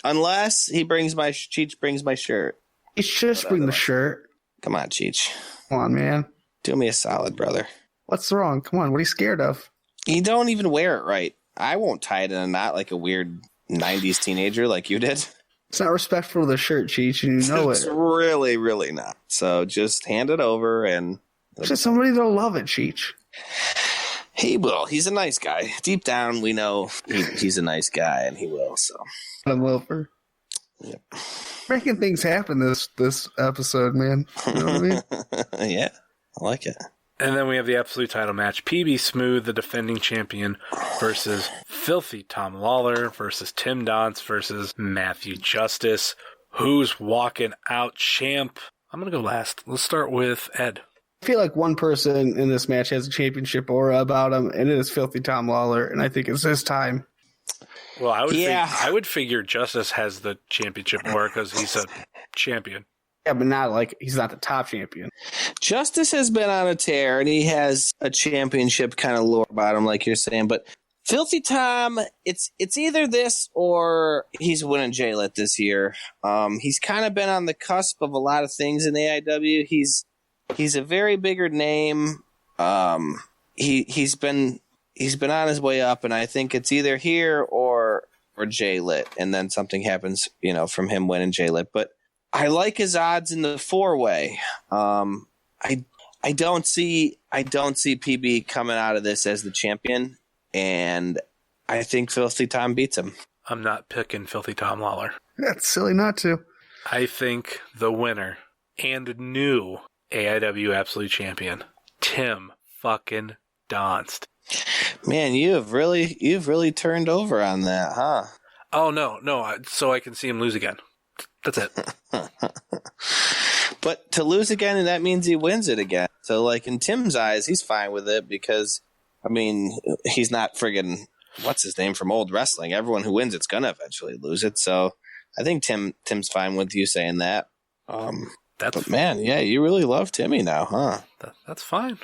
Unless Cheech brings my shirt. He should just bring the shirt. Come on, Cheech. Come on, man. Do me a solid, brother. What's wrong? Come on, what are you scared of? You don't even wear it right. I won't tie it in a knot like a weird 90s teenager like you did. It's not respectful of the shirt, Cheech, and you know it's really, really not. So just hand it over and... Just somebody that'll love it, Cheech. He will. He's a nice guy. Deep down, we know he's a nice guy, and he will, so... I'm over. Yep. Making things happen this episode, man. You know what I mean? Yeah, I like it. And then we have the absolute title match. PB Smooth, the defending champion, versus Filthy Tom Lawler versus Tim Donst versus Matthew Justice. Who's walking out champ? I'm going to go last. Let's start with Ed. I feel like one person in this match has a championship aura about him, and it is Filthy Tom Lawler, and I think it's his time. Well, I would figure Justice has the championship more because he's a champion. Yeah, but not like he's not the top champion. Justice has been on a tear, and he has a championship kind of lore about him, like you're saying. But Filthy Tom, it's either this or he's winning J-Lit this year. He's kind of been on the cusp of a lot of things in AIW. He's a very bigger name. He's been on his way up, and I think it's either here or J-Lit, and then something happens, from him winning J-Lit. But I like his odds in the 4-way. I don't see PB coming out of this as the champion, and I think Filthy Tom beats him. I'm not picking Filthy Tom Lawler. That's silly not to. I think the winner and new AIW Absolute Champion, Tim fucking Donst. Man, you've really turned over on that, huh? Oh no! So I can see him lose again. That's it. But to lose again, and that means he wins it again. So, like, in Tim's eyes, he's fine with it because, he's not friggin' what's his name from old wrestling. Everyone who wins it's gonna eventually lose it. So, I think Tim's fine with you saying that. But man, yeah, you really love Timmy now, huh? That's fine.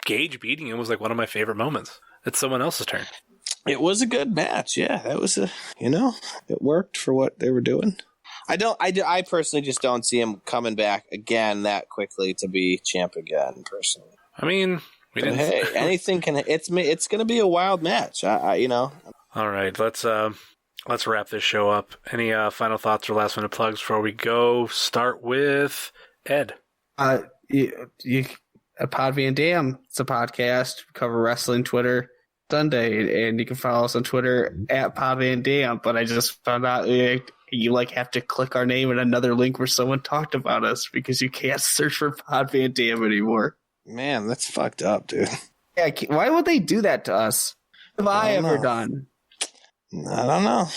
Gage beating him was like one of my favorite moments. It's someone else's turn. It was a good match. Yeah, that was it worked for what they were doing. I personally just don't see him coming back again that quickly to be champ again. Personally, hey, anything can. It's going to be a wild match. All right, let's wrap this show up. Any final thoughts or last minute plugs before we go? Start with Ed. Pod Van Dam. It's a podcast. We cover wrestling, Twitter, Sunday, and you can follow us on Twitter at Pod Van Dam. But I just found out you have to click our name in another link where someone talked about us because you can't search for Pod Van Dam anymore. Man, that's fucked up, dude. Yeah, why would they do that to us? What have I ever done? I don't know.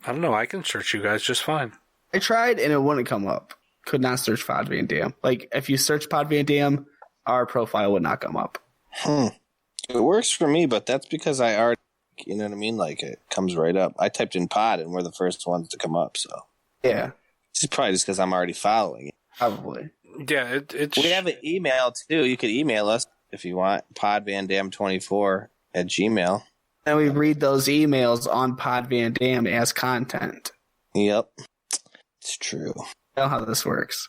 I don't know. I can search you guys just fine. I tried and it wouldn't come up. Could not search Pod Van Dam. Like, if you search Pod Van Dam, our profile would not come up. It works for me, but that's because I already, you know what I mean? Like, it comes right up. I typed in pod and we're the first ones to come up, so. Yeah. It's probably just because I'm already following it. Probably. Yeah, it's... We have an email, too. You could email us if you want. podvandam24@gmail.com. And we read those emails on Pod Van Dam as content. Yep. It's true. I know how this works.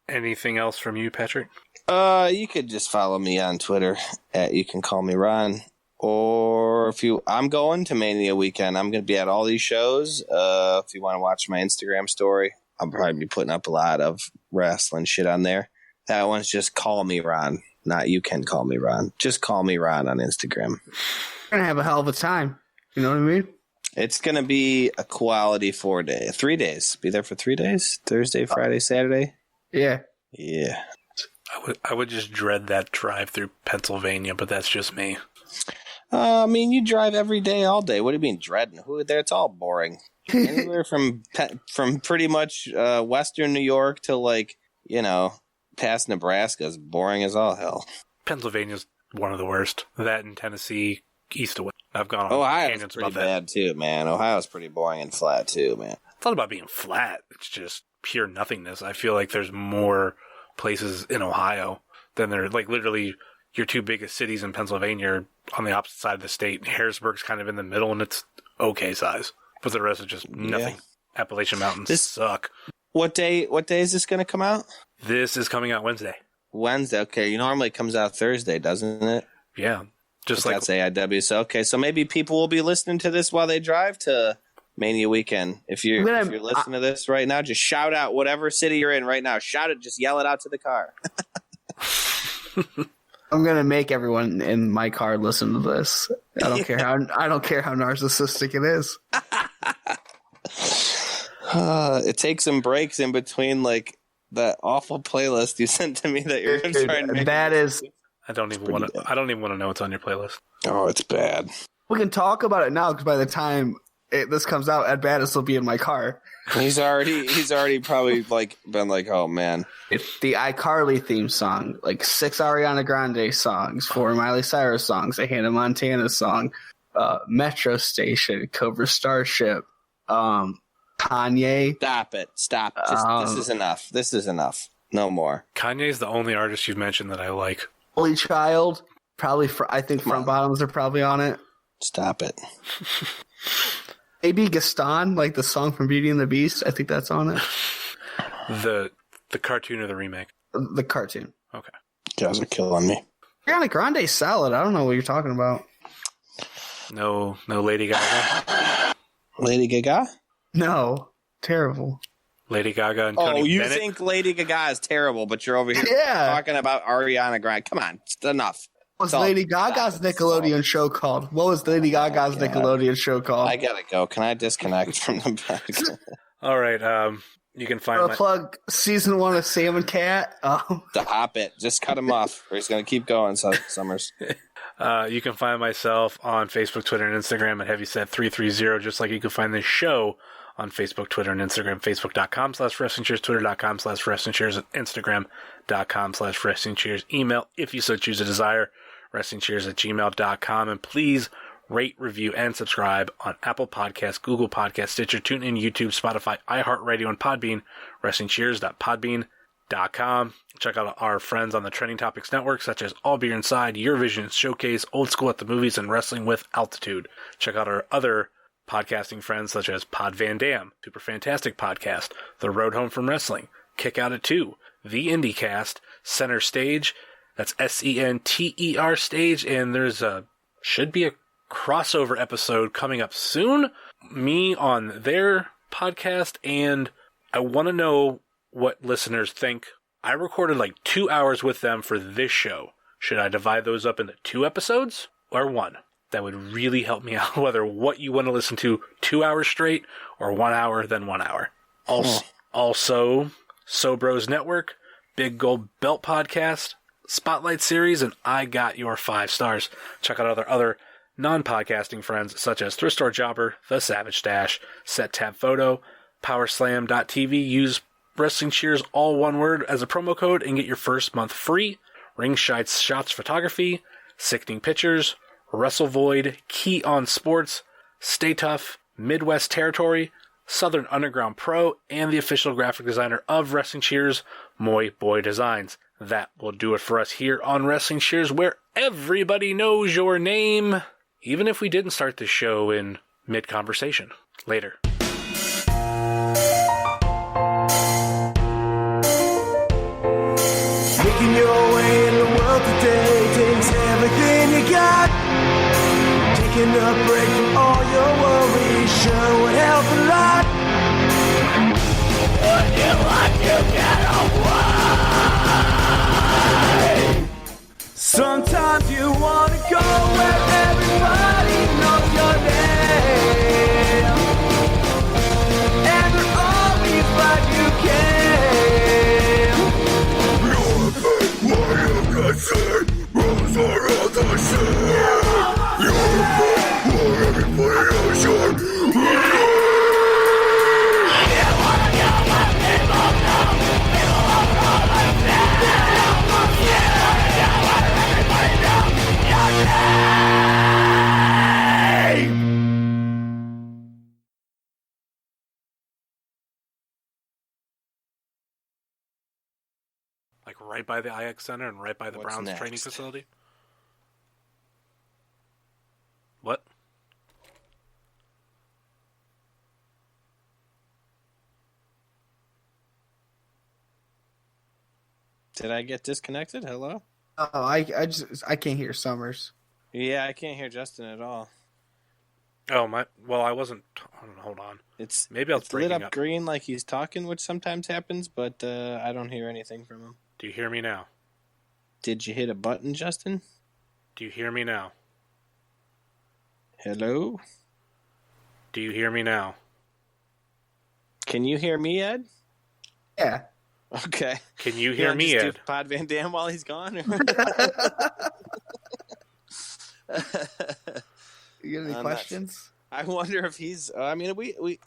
Anything else from you, Patrick? You could just follow me on Twitter at You Can Call Me Ron. Or I'm going to Mania weekend. I'm going to be at all these shows. If you want to watch my Instagram story, I'll probably be putting up a lot of wrestling shit on there. That one's just Call Me Ron. Not You Can Call Me Ron. Just Call Me Ron on Instagram. We're going to have a hell of a time. You know what I mean? It's going to be a quality 3 days. Be there for 3 days? Thursday, Friday, Saturday? Yeah. Yeah. I would just dread that drive through Pennsylvania, but that's just me. You drive every day, all day. What do you mean dreading? Who there? It's all boring. Anywhere from pretty much western New York to past Nebraska is boring as all hell. Pennsylvania's one of the worst. That in Tennessee, east to west. I've gone on Ohio's tangents pretty about bad too, man. Ohio's pretty boring and flat too, man. It's not about being flat. It's just pure nothingness. I feel like there's more places in Ohio than there. Like literally, your two biggest cities in Pennsylvania are on the opposite side of the state. Harrisburg's kind of in the middle, and it's okay size, but the rest is just nothing. Yeah. Appalachian Mountains suck. What day is this going to come out? This is coming out Wednesday. Wednesday, okay. Normally it comes out Thursday, doesn't it? Yeah. Just that's AIW. So okay, so maybe people will be listening to this while they drive to Mania weekend. If you're listening to this right now, just shout out whatever city you're in right now. Shout it, just yell it out to the car. I'm gonna make everyone in my car listen to this. I don't care how narcissistic it is. It takes some breaks in between, like that awful playlist you sent to me that you're trying to make. That is. I don't even want to know what's on your playlist. Oh, it's bad. We can talk about it now because by the time this comes out, Ed Battis will be in my car. He's already probably like been like, oh man. The iCarly theme song, like 6 Ariana Grande songs, 4 Miley Cyrus songs, a Hannah Montana song, Metro Station, Cobra Starship, Kanye. Stop. This is enough. This is enough. No more. Kanye's the only artist you've mentioned that I like. Holy Child, probably. I think Front Bottoms are probably on it. Stop it. Maybe Gaston, like the song from Beauty and the Beast. I think that's on it. The cartoon or the remake? The cartoon. Okay. You guys are killing me. Ariana Grande's salad. I don't know what you're talking about. No Lady Gaga? Lady Gaga? No. Terrible. Lady Gaga and Tony you Bennett? think Lady Gaga is terrible, but you're over here talking about Ariana Grande. Come on, it's enough. What was Lady Gaga's Nickelodeon show called? What was Lady Gaga's Nickelodeon show called? I gotta go. Can I disconnect from the podcast? All right. You can find plug season 1 of Sam and Cat. Stop it. Just cut him off, or he's gonna keep going. Summers. You can find myself on Facebook, Twitter, and Instagram at Heavyset330, just like you can find this show on Facebook, Twitter, and Instagram, facebook.com/WrestlingCheers, twitter.com/WrestlingCheers, and instagram.com/WrestlingCheers. Email, if you so choose to desire, WrestlingCheers@gmail.com. And please rate, review, and subscribe on Apple Podcasts, Google Podcasts, Stitcher, TuneIn, YouTube, Spotify, iHeartRadio, and Podbean, WrestlingCheers.podbean.com. Check out our friends on the Trending Topics Network, such as All Beer Inside, Eurovision Showcase, Old School at the Movies, and Wrestling with Altitude. Check out our other podcasting friends such as Pod Van Dam, Super Fantastic Podcast, The Road Home from Wrestling, Kick Out at 2, The IndieCast, Center Stage, that's SENTER Stage, and there's should be a crossover episode coming up soon, me on their podcast, and I want to know what listeners think. I recorded like 2 hours with them for this show. Should I divide those up into 2 episodes or 1? That would really help me out, whether what you want to listen to 2 hours straight or 1 hour, then 1 hour. Also, Sobros Network, Big Gold Belt Podcast, Spotlight Series, and I Got Your 5 Stars. Check out other non-podcasting friends such as Thrift Store Jobber, The Savage Stash, Set Tab Photo, Powerslam.tv. Use Wrestling Cheers, all one word, as a promo code and get your first month free. Ringside Shots Photography, Sickening Pictures, Wrestle Void, Key on Sports, Stay Tough, Midwest Territory, Southern Underground Pro, and the official graphic designer of Wrestling Cheers, Moy Boy Designs. That will do it for us here on Wrestling Cheers, where everybody knows your name, even if we didn't start the show in mid-conversation. Later. Making your way in the world today takes everything you got. Taking a break from all your worries sure would help a lot. Would you like to get away? Sometimes you want to go where everybody knows your name, and they're always glad you came. What you can say, rose are all the same. You're the where everybody knows your name. Like right by the IX Center and right by the Browns next? training facility? What? Did I get disconnected? Hello? Oh, I can't hear Summers. Yeah, I can't hear Justin at all. Oh, my. Well, I wasn't. Hold on. Maybe it's lit breaking up up. green like he's talking, which sometimes happens, but I don't hear anything from him. Do you hear me now? Did you hit a button, Justin? Do you hear me now? Hello? Do you hear me now? Can you hear me, Ed? Yeah. Okay. Can you hear me, just Ed? do Pod Van Dam while he's gone? You got any questions? I wonder if he's. I mean,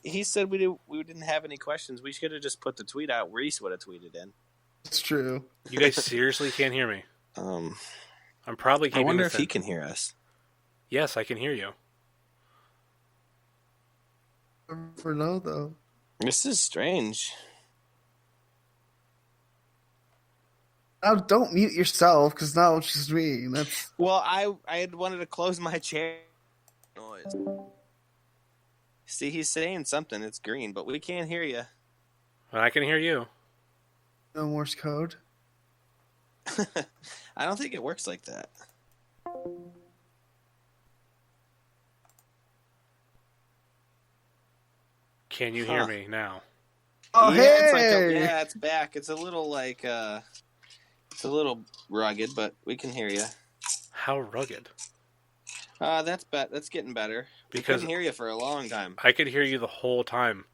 he said we didn't have any questions. We should have just put the tweet out. Reese would have tweeted in. It's true. You guys seriously can't hear me. I'm probably I keeping wonder this if he in. can hear us. Yes, I can hear you. Never know though. This is strange. Now don't mute yourself because now it's just me. That's Well, I had wanted to close my chair. Noise. See, he's saying something. It's green, but we can't hear you. But I can hear you. no Morse code. I don't think it works like that. Can you hear me now? Oh yeah, hey! it's like it's back. It's a little like it's a little rugged, but we can hear you. How rugged? That's getting better. We Because couldn't hear you for a long time. I could hear you the whole time.